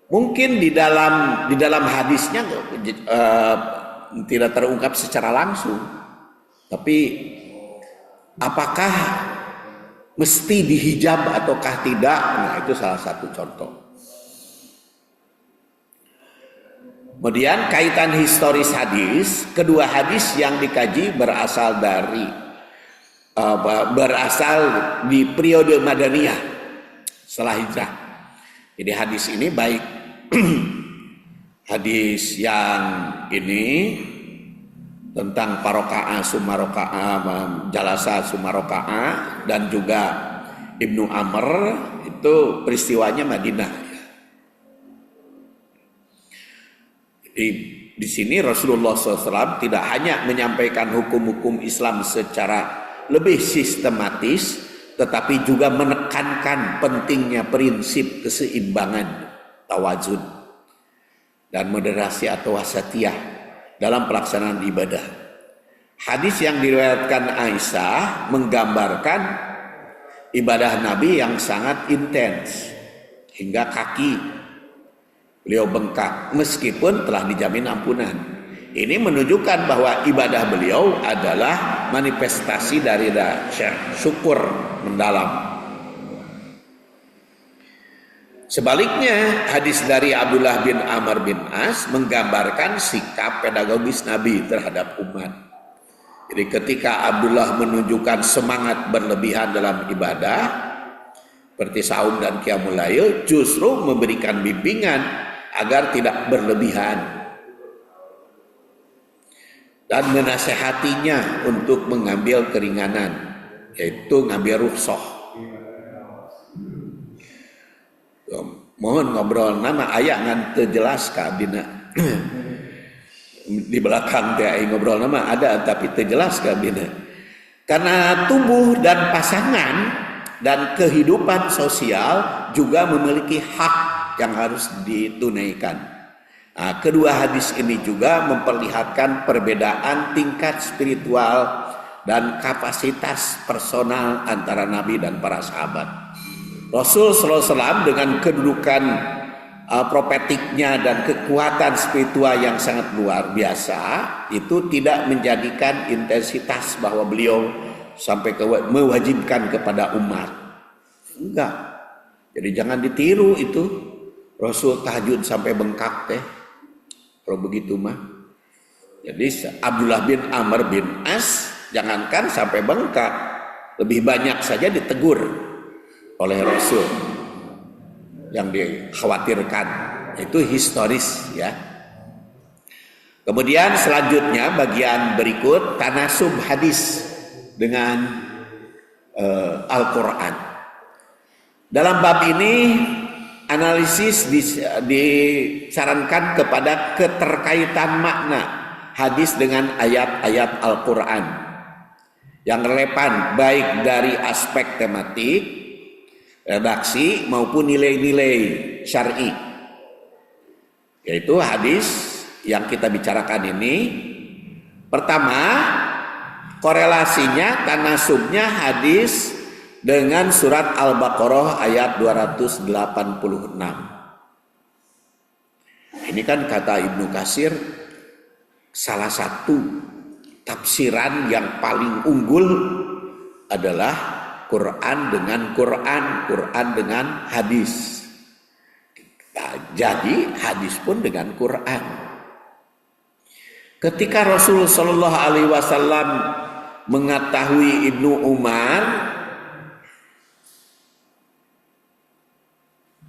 mungkin di dalam hadisnya tidak terungkap secara langsung, tapi apakah mesti dihijab ataukah tidak? Nah itu salah satu contoh. Kemudian kaitan historis hadis, kedua hadis yang dikaji berasal di periode Madaniyah. setelah hijrah. Jadi hadis ini baik hadis yang ini tentang paroka'a sumaroka'a jalasa sumaroka'a dan juga Ibnu Amr itu peristiwanya Madinah. Jadi di sini Rasulullah SAW tidak hanya menyampaikan hukum-hukum Islam secara lebih sistematis, tetapi juga menekankan pentingnya prinsip keseimbangan, tawazun, dan moderasi atau wasatiyah dalam pelaksanaan ibadah. Hadis yang diriwayatkan Aisyah menggambarkan ibadah Nabi yang sangat intens hingga kaki beliau bengkak meskipun telah dijamin ampunan. Ini menunjukkan bahwa ibadah beliau adalah manifestasi dari syukur mendalam. Sebaliknya, hadis dari Abdullah bin Amr bin As menggambarkan sikap pedagogis Nabi terhadap umat. Jadi ketika Abdullah menunjukkan semangat berlebihan dalam ibadah seperti saum dan qiyamul lail, justru memberikan bimbingan agar tidak berlebihan dan menasehatinya untuk mengambil keringanan, yaitu ngambil rukhsah. Mohon ngobrol nama ayah ngan terjelas kabina di belakang teh ngobrol nama ada tapi terjelas kabina karena tubuh dan pasangan dan kehidupan sosial juga memiliki hak yang harus ditunaikan. Nah, kedua hadis ini juga memperlihatkan perbedaan tingkat spiritual dan kapasitas personal antara Nabi dan para sahabat. Rasul SAW dengan kedudukan profetiknya dan kekuatan spiritual yang sangat luar biasa itu tidak menjadikan intensitas bahwa beliau sampai mewajibkan kepada umat. Enggak. Jadi jangan ditiru itu. Rasul tahajud sampai bengkak teh. Kalau begitu mah. Jadi Abdullah bin Amr bin As jangankan sampai bengkak, lebih banyak saja ditegur oleh Rasul yang dikhawatirkan. Itu historis ya. Kemudian selanjutnya bagian berikut tanasub hadis dengan Al-Quran. Dalam bab ini analisis disarankan kepada keterkaitan makna hadis dengan ayat-ayat Al-Quran yang relevan baik dari aspek tematik, redaksi maupun nilai-nilai syar'i. Yaitu hadis yang kita bicarakan ini, pertama korelasinya tanasubnya hadis dengan surat Al-Baqarah ayat 286. Ini kan kata Ibnu Katsir salah satu tafsiran yang paling unggul adalah Quran dengan Quran, Quran dengan hadis. Nah, jadi hadis pun dengan Quran. Ketika Rasul Shallallahu Alaihi Wasallam mengetahui Ibnu Umar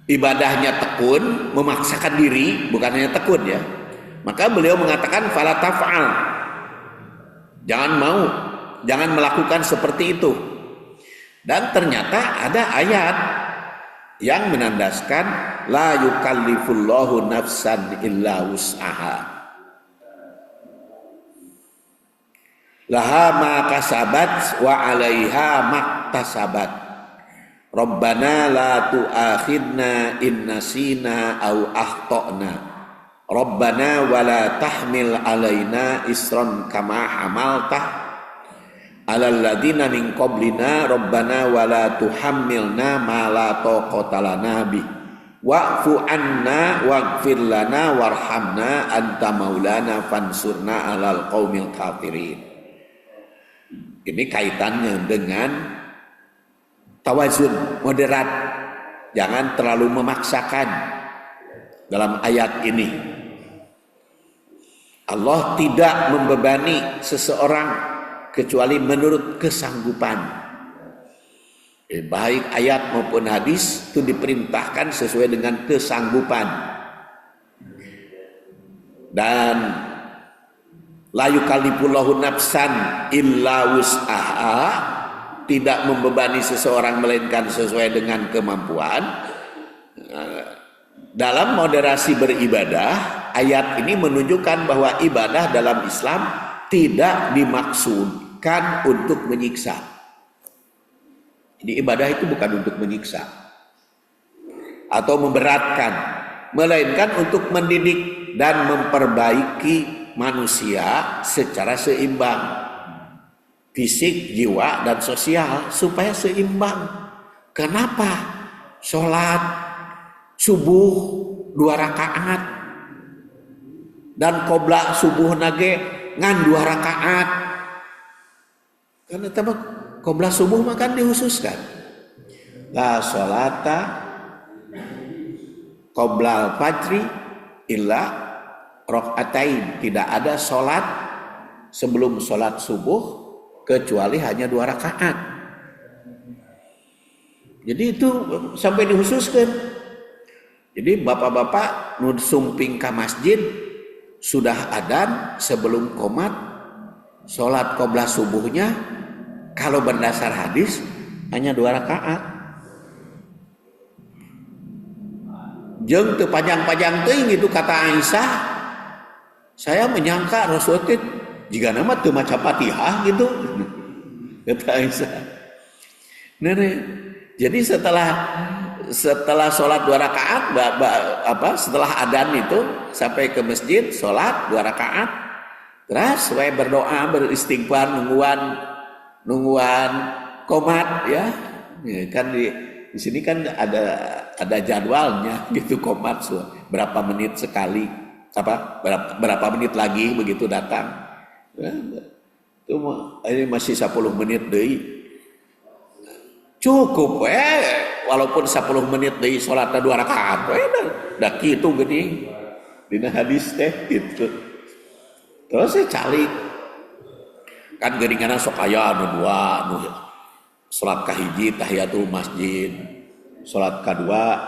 ibadahnya tekun, memaksakan diri, bukan hanya tekun ya, maka beliau mengatakan fala taf'al, jangan mau, jangan melakukan seperti itu. Dan ternyata ada ayat yang menandaskan la yukallifullahu nafsan illa wus'aha, laha ma kasabat wa 'alaiha maktasabat. Rabbana la tu'akhidna in nasina aw akhtana. Rabbana wa la tahmil alaina isran kama hamaltah alal ladina min qablina. Rabbana wa la tuhammilna ma la taqata lana bih. Wa'fu anna waghfir lana warhamna anta maulana fansurna alal qaumil kafirin. Ini kaitannya dengan tawazun, moderat, jangan terlalu memaksakan. Dalam ayat ini Allah tidak membebani seseorang kecuali menurut kesanggupan. baik ayat maupun hadis itu diperintahkan sesuai dengan kesanggupan. Dan la yukallifullahu nafsan illa wus'aha, tidak membebani seseorang melainkan sesuai dengan kemampuan. Dalam moderasi beribadah, ayat ini menunjukkan bahwa ibadah dalam Islam tidak dimaksudkan untuk menyiksa. Jadi ibadah itu bukan untuk menyiksa atau memberatkan, melainkan untuk mendidik dan memperbaiki manusia secara seimbang, fisik, jiwa, dan sosial, supaya seimbang. Kenapa? Sholat subuh 2 rakaat dan qobla subuh nage ngan 2 rakaat. Karena tambah qobla subuh makan dihususkan. La sholata qobla fajri illa rokaatain, tidak ada sholat sebelum sholat subuh kecuali hanya 2 rakaat. Jadi itu sampai dihususkan. Jadi bapak-bapak nu sumping ka masjid sudah adzan sebelum qomat, sholat qobla subuhnya kalau berdasar hadis hanya 2 rakaat. Jeung teu panjang-panjang teuing itu kata Aisyah. Saya menyangka Rasulullah jika nama teu maca Fatihah gitu. Kata Aisyah. Jadi setelah sholat 2 rakaat, setelah adzan itu sampai ke masjid, sholat 2 rakaat, terus saya berdoa, beristighfar, nungguan qomat ya. Kan di sini kan ada jadwalnya gitu, qomat berapa menit sekali, berapa menit lagi begitu datang. Itu ini masih 10 menit deui. Cukup walaupun 10 menit deui salatna 2 rakaat dah kitu geuning dina hadis teh gitu. Terus saya calik kan geuninganna sok aya anu 2 salat kahiji tahiyatul masjid, salat kedua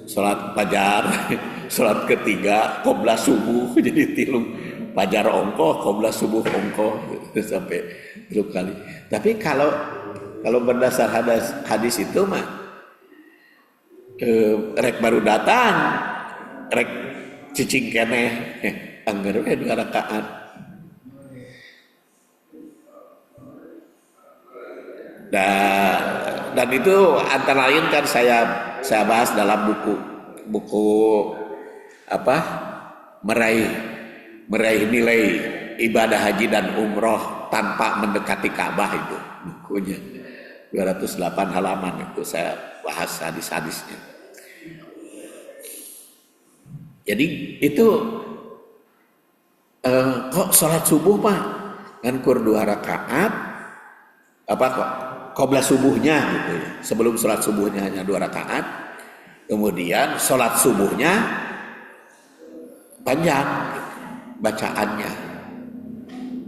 salat fajar, salat ketiga qobla subuh, jadi 3 fajar ongkoh, qobla subuh ongkoh sampai 3 kali. Tapi kalau berdasar hadis itu mah rek baru datang, rek cicing keneh anggar we 2 rakaat. Dan itu antara lain kan saya bahas dalam buku meraih nilai ibadah haji dan umroh tanpa mendekati Ka'bah, itu bukunya 208 halaman, itu saya bahas hadis-hadisnya. Jadi itu kok sholat subuh mah kan kur 2 rakaat kok qobla subuhnya gitu ya. Sebelum sholat subuhnya hanya 2 rakaat, kemudian sholat subuhnya panjang bacaannya,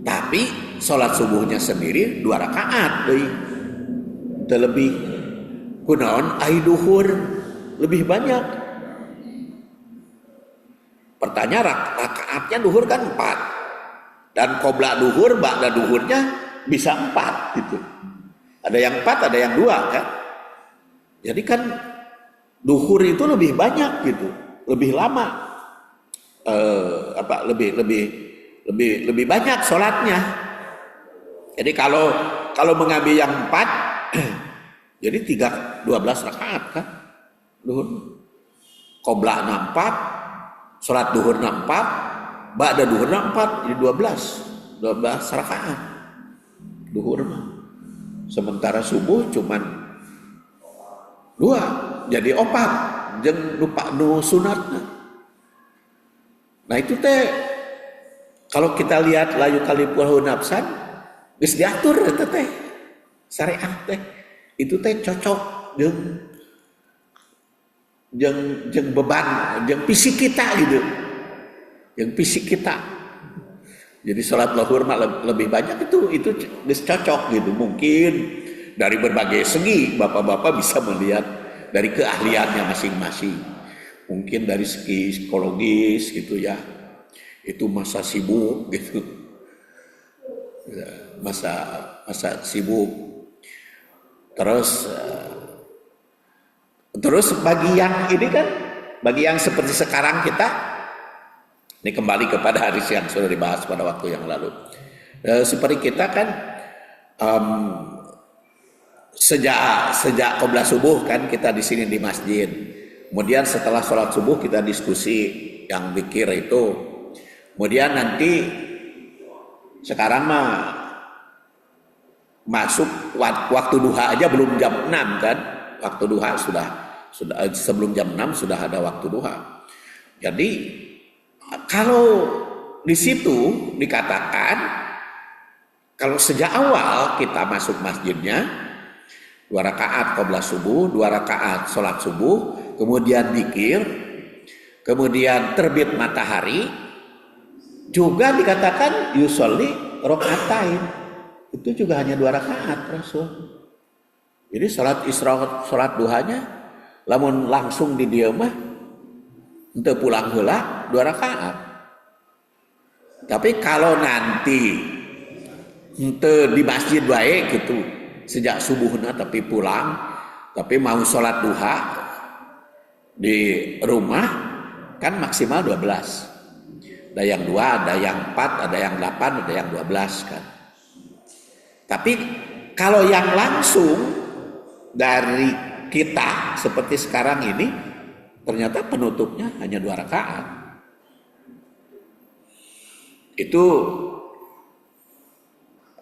tapi sholat subuhnya sendiri 2 rakaat terlebih. Kunaon ai duhur lebih banyak. Pertanyaan, rakaatnya duhur kan 4, dan qobla duhur ba'da duhurnya bisa 4 gitu. Ada yang 4, ada yang 2 kan. Jadi kan duhur itu lebih banyak gitu, lebih lama, lebih banyak sholatnya. Jadi kalau mengambil yang 4 jadi 12 rakaat kan duhur. Qobla 4, sholat duhur 4, ba'da duhur 4, jadi 12 rakaat duhur mah. Sementara subuh cuman 2, jadi 4 jeung lupa nu sunatna. Nah itu teh kalau kita lihat la yukallifullahu nafsan geus diatur eta teh syariat teh. Itu teh cocok jeung beban, jeung fisik kita gitu. Yang fisik kita. Jadi sholat zuhur mah lebih banyak itu cocok gitu. Mungkin dari berbagai segi bapak-bapak bisa melihat dari keahliannya masing-masing. Mungkin dari segi psikologis gitu ya, itu masa sibuk gitu, masa sibuk. Terus bagi yang ini kan, bagi yang seperti sekarang kita, ini kembali kepada hadis yang sudah dibahas pada waktu yang lalu. Seperti kita kan sejak qobla subuh kan kita di sini di masjid. Kemudian setelah sholat subuh kita diskusi yang zikir itu. Kemudian nanti sekarang mah masuk waktu duha aja belum jam 6 kan. Waktu duha sudah sebelum jam 6 sudah ada waktu duha. Jadi kalau di situ dikatakan kalau sejak awal kita masuk masjidnya 2 rakaat qobla subuh, 2 rakaat sholat subuh, kemudian zikir, kemudian terbit matahari, juga dikatakan yusolli rokaatain, itu juga hanya 2 rakaat Rasul. Jadi sholat duhanya, lamun langsung di dieu mah, ente pulang heula 2 rakaat. Tapi kalau nanti ente di masjid baik gitu, sejak subuhnya tapi pulang, tapi mau sholat duha di rumah kan maksimal 12. Ada yang 2, ada yang 4, ada yang 8, ada yang 12 kan. Tapi kalau yang langsung dari kita seperti sekarang ini, ternyata penutupnya hanya 2 rakaat. Itu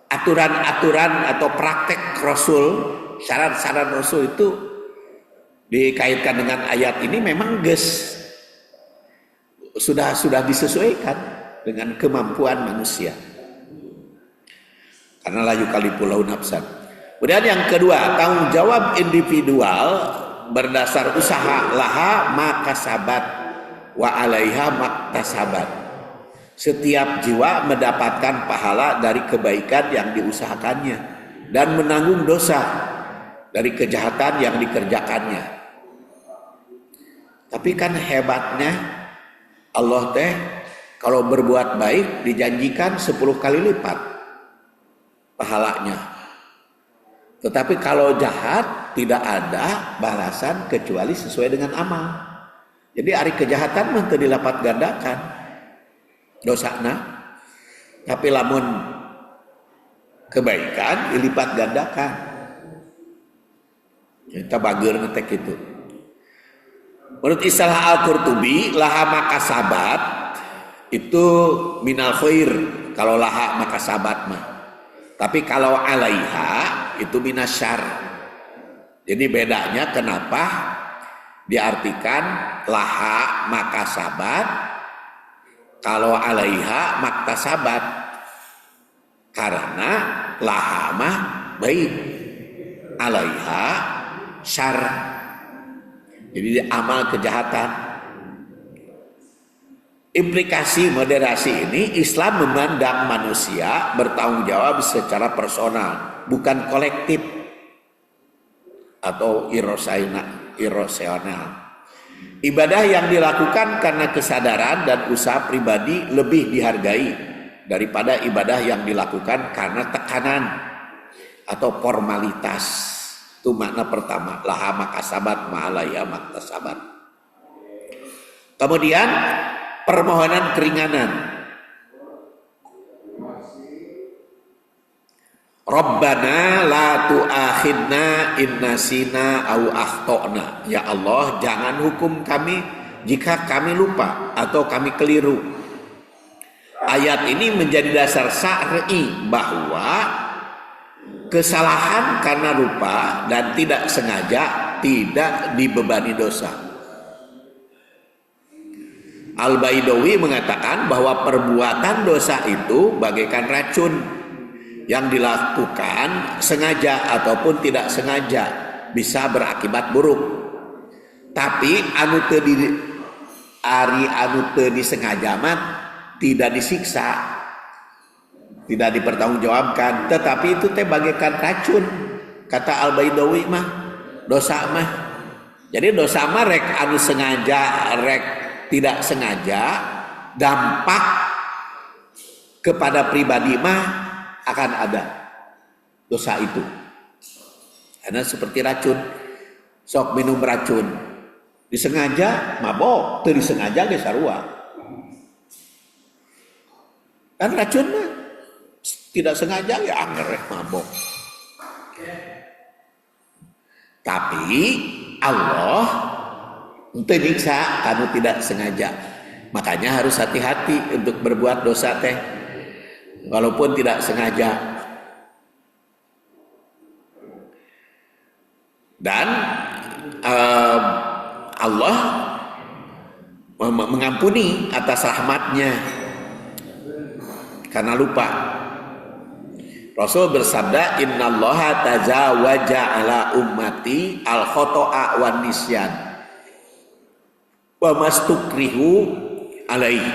aturan-aturan atau praktek Rasul, syarat-syarat Rasul itu dikaitkan dengan ayat ini memang sudah disesuaikan dengan kemampuan manusia. Karena la yukallifullahu nafsan. Kemudian yang kedua, tanggung jawab individual berdasar usaha, laha makasabat wa alaiha maktasabat. Setiap jiwa mendapatkan pahala dari kebaikan yang diusahakannya dan menanggung dosa dari kejahatan yang dikerjakannya. Tapi kan hebatnya Allah teh kalau berbuat baik dijanjikan 10 kali lipat pahalanya. Tetapi kalau jahat tidak ada balasan kecuali sesuai dengan amal. Jadi hari kejahatan mah teu dilapat gandakan dosana, tapi lamun kebaikan dilipat gandakan. Kita bager ngetek itu. Menurut istilah Al-Qurtubi, laha makasabat itu minal khair, kalau laha makasabat mah. Tapi kalau alaiha itu minasyar. Jadi bedanya kenapa diartikan laha makasabat, kalau alaiha maktasabat, karena laha mah baik, alaiha syar, jadi amal kejahatan. Implikasi moderasi ini, Islam memandang manusia bertanggung jawab secara personal, bukan kolektif atau irasional. Ibadah yang dilakukan karena kesadaran dan usaha pribadi lebih dihargai daripada ibadah yang dilakukan karena tekanan atau formalitas. Itu makna pertama, laha makasabat ma'alaiha maktasabat. Kemudian permohonan keringanan. Rabbana la tu'akhidna in nasina au akhtana. Ya Allah, jangan hukum kami jika kami lupa atau kami keliru. Ayat ini menjadi dasar syar'i bahwa kesalahan karena lupa dan tidak sengaja tidak dibebani dosa. Al-Baidawi mengatakan bahwa perbuatan dosa itu bagaikan racun yang dilakukan sengaja ataupun tidak sengaja bisa berakibat buruk. Tapi anu teu disengaja mah tidak disiksa, tidak dipertanggungjawabkan, tetapi itu teh bagaikan racun Kata Al-Baidawi mah dosa mah. Jadi dosa mah rek anu sengaja, rek tidak sengaja, dampak kepada pribadi mah akan ada dosa itu. Karena seperti racun, sok minum racun, disengaja mabok, teu disengaja ge sarua. Kan racun mah tidak sengaja ya anger mabok. Tapi Allah teu nyiksa anu tidak sengaja. Makanya harus hati-hati untuk berbuat dosa teh walaupun tidak sengaja. Dan Allah mengampuni atas rahmatnya karena lupa. Rasul bersabda, innallaha tazawaja ala ummati al khoto'a wan nisyan wa mastukrihu alaih.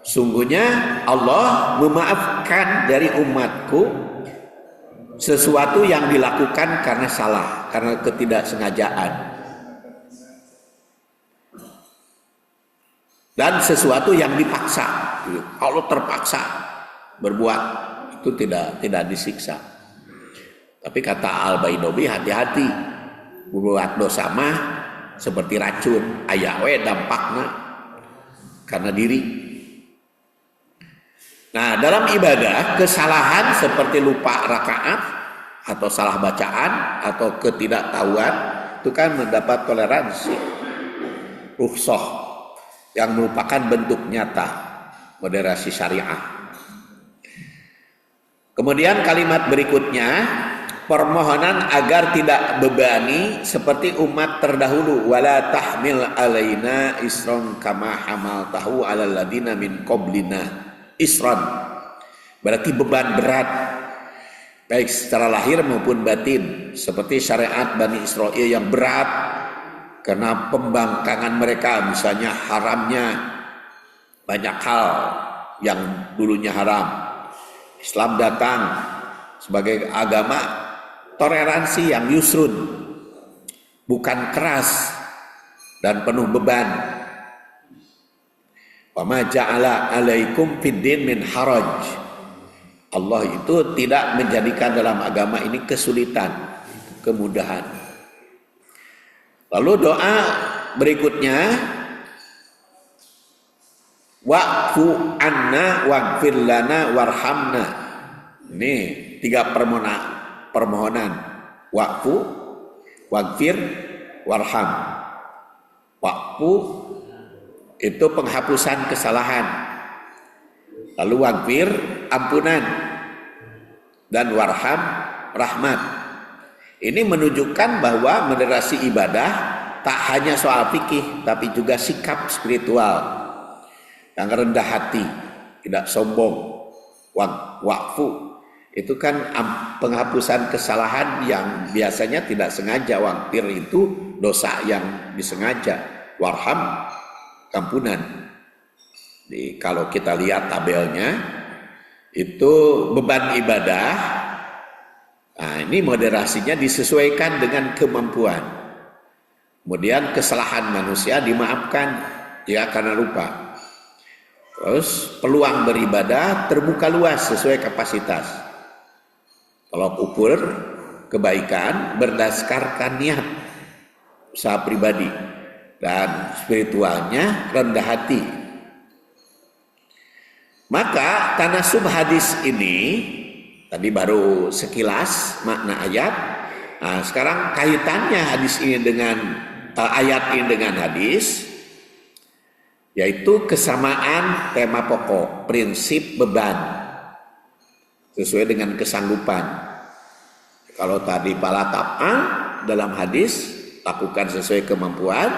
Sungguhnya Allah memaafkan dari umatku sesuatu yang dilakukan karena salah, karena ketidaksengajaan, dan sesuatu yang dipaksa. Allah terpaksa berbuat itu tidak disiksa. Tapi kata Al-Baidawi, hati-hati berbuat dosa mah seperti racun, aya we dampakna karena diri. Nah, dalam ibadah kesalahan seperti lupa rakaat atau salah bacaan atau ketidaktahuan itu kan mendapat toleransi, rukhsah yang merupakan bentuk nyata moderasi syariah. Kemudian kalimat berikutnya, permohonan agar tidak bebani seperti umat terdahulu, wala tahmil alaina isron kama hamaltahu alal ladina min qablina. Isron berarti beban berat baik secara lahir maupun batin, seperti syariat Bani Israel yang berat karena pembangkangan mereka, misalnya haramnya banyak hal yang dulunya haram. Islam datang sebagai agama toleransi yang yusrun, bukan keras dan penuh beban. Wa ma ja'ala 'alaikum fiddin min haraj. Allah itu tidak menjadikan dalam agama ini kesulitan, kemudahan. Lalu doa berikutnya, wa'fu anna waghfir lana warhamna. Ini 3 permohonan. Wa'fu, waghfir, warham. Wa'fu itu penghapusan kesalahan. Lalu waghfir, ampunan. Dan warham, rahmat. Ini menunjukkan bahwa moderasi ibadah tak hanya soal fikih, tapi juga sikap spiritual yang rendah hati, tidak sombong. Waqfu itu kan penghapusan kesalahan yang biasanya tidak sengaja. Waghfir itu dosa yang disengaja. Warham, ampunan. Jadi kalau kita lihat tabelnya itu beban ibadah. Nah, ini moderasinya disesuaikan dengan kemampuan. Kemudian kesalahan manusia dimaafkan ya karena lupa. Terus peluang beribadah terbuka luas sesuai kapasitas. Kalau ukur kebaikan berdasarkan niat usaha pribadi dan spiritualnya rendah hati. Maka tanasub hadis ini tadi baru sekilas makna ayat. Nah, sekarang kaitannya hadis ini dengan ayat ini dengan hadis, yaitu kesamaan tema pokok, prinsip beban sesuai dengan kesanggupan. Kalau tadi pala tab'an dalam hadis lakukan sesuai kemampuan,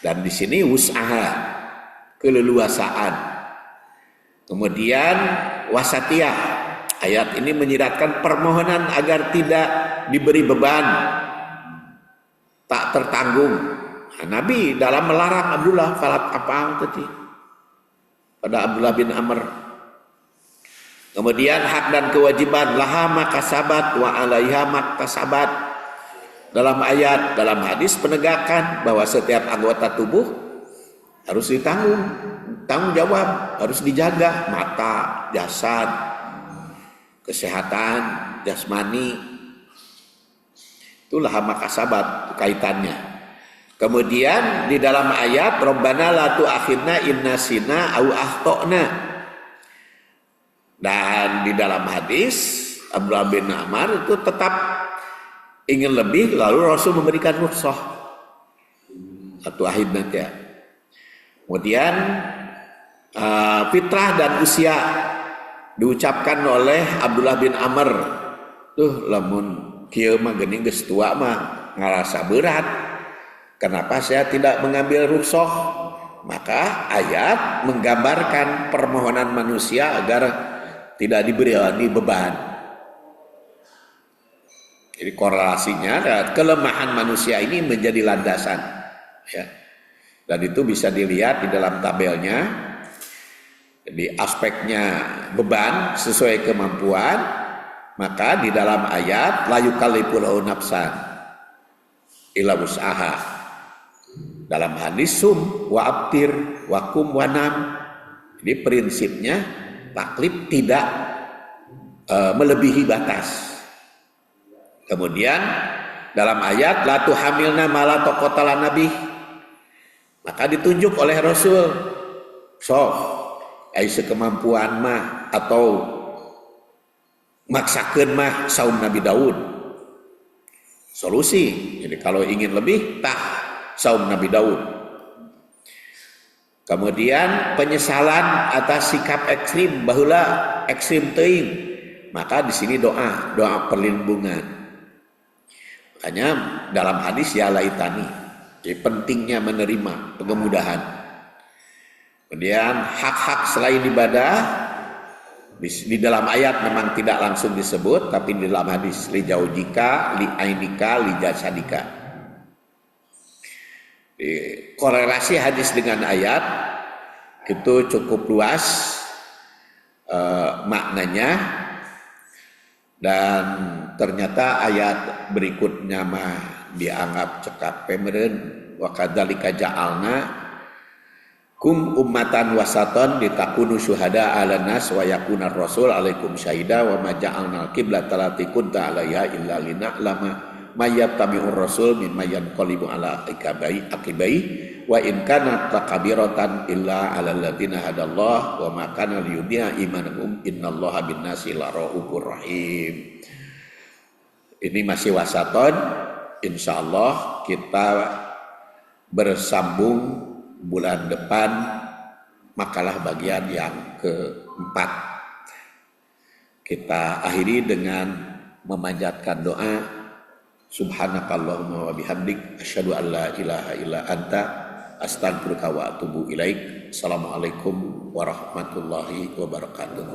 dan di sini wus'aha, keleluasaan. Kemudian wasatiyah, ayat ini menyiratkan permohonan agar tidak diberi beban, tak tertanggung. Nah, Nabi dalam melarang Abdullah falat apa tadi pada Abdullah bin Amr, Kemudian hak dan kewajiban, laha makasabat wa alaiha maktasabat. Dalam ayat, dalam hadis penegakan bahwa setiap anggota tubuh harus tanggung jawab, harus dijaga, mata, jasad, kesehatan, jasmani. Itulah makasabat kaitannya. Kemudian di dalam ayat Rabbana la tu'akhidna in nasina au akhtana. Dan di dalam hadis Abdullah bin Amr itu tetap ingin lebih, lalu Rasul memberikan rukhsah atau akhidna ya. Kemudian fitrah dan usia diucapkan oleh Abdullah bin Amr. Tuh lamun kieu mah geuning geus tua mah ngarasa berat. Kenapa saya tidak mengambil rukhsah? Maka ayat menggambarkan permohonan manusia agar tidak diberi beban. Jadi korelasinya kelemahan manusia ini menjadi landasan, ya. Dan itu bisa dilihat di dalam tabelnya. Di aspeknya beban sesuai kemampuan, maka di dalam ayat la yukallifullahu nafsan illa wus'aha. Dalam hadis sum wa abtir wa kum wa nam. Jadi prinsipnya taklif tidak melebihi batas. Kemudian dalam ayat la tuhamilna ma la taqata lana bih. Maka ditunjuk oleh Rasul, sok ai sekemampuan mah atau maksakeun mah saum Nabi Daud. Solusi. Jadi kalau ingin lebih tah saum Nabi Daud. Kemudian penyesalan atas sikap ekstrim, baheula ekstrim teuing. Maka di sini doa perlindungan. Makanya dalam hadis ya laitani, jadi pentingnya menerima kemudahan. Kemudian hak-hak selain ibadah di dalam ayat memang tidak langsung disebut, tapi di dalam hadis li jaujika, li ainika, li jasadika. Korelasi hadis dengan ayat itu cukup luas maknanya, dan ternyata ayat berikutnya mah dianggap cekap pemeren. Wa kadzalika ja'alna kum ummatan wasaton litakunu syuhada 'alan nas wa yakuna rasul 'alaikum syahida wa ma ja'alnal qiblata allati kunta 'alaiha illa lina'lama mayyatabi'ur rasul mimma yanqalibu 'ala aqibai wa in kana takabiratan illa 'alal ladzina hadallah wa ma kana liyudhi'a imanahum innallaha bin-nasi laraufur rahim. Ini masih wasaton. Insyaallah kita bersambung bulan depan makalah bagian yang keempat. Kita akhiri dengan memanjatkan doa. Subhanakallahumma wa bihamdik asyhadu an la ilaha illa anta astaghfiruka wa atubu ilaik. Assalamualaikum warahmatullahi wabarakatuh.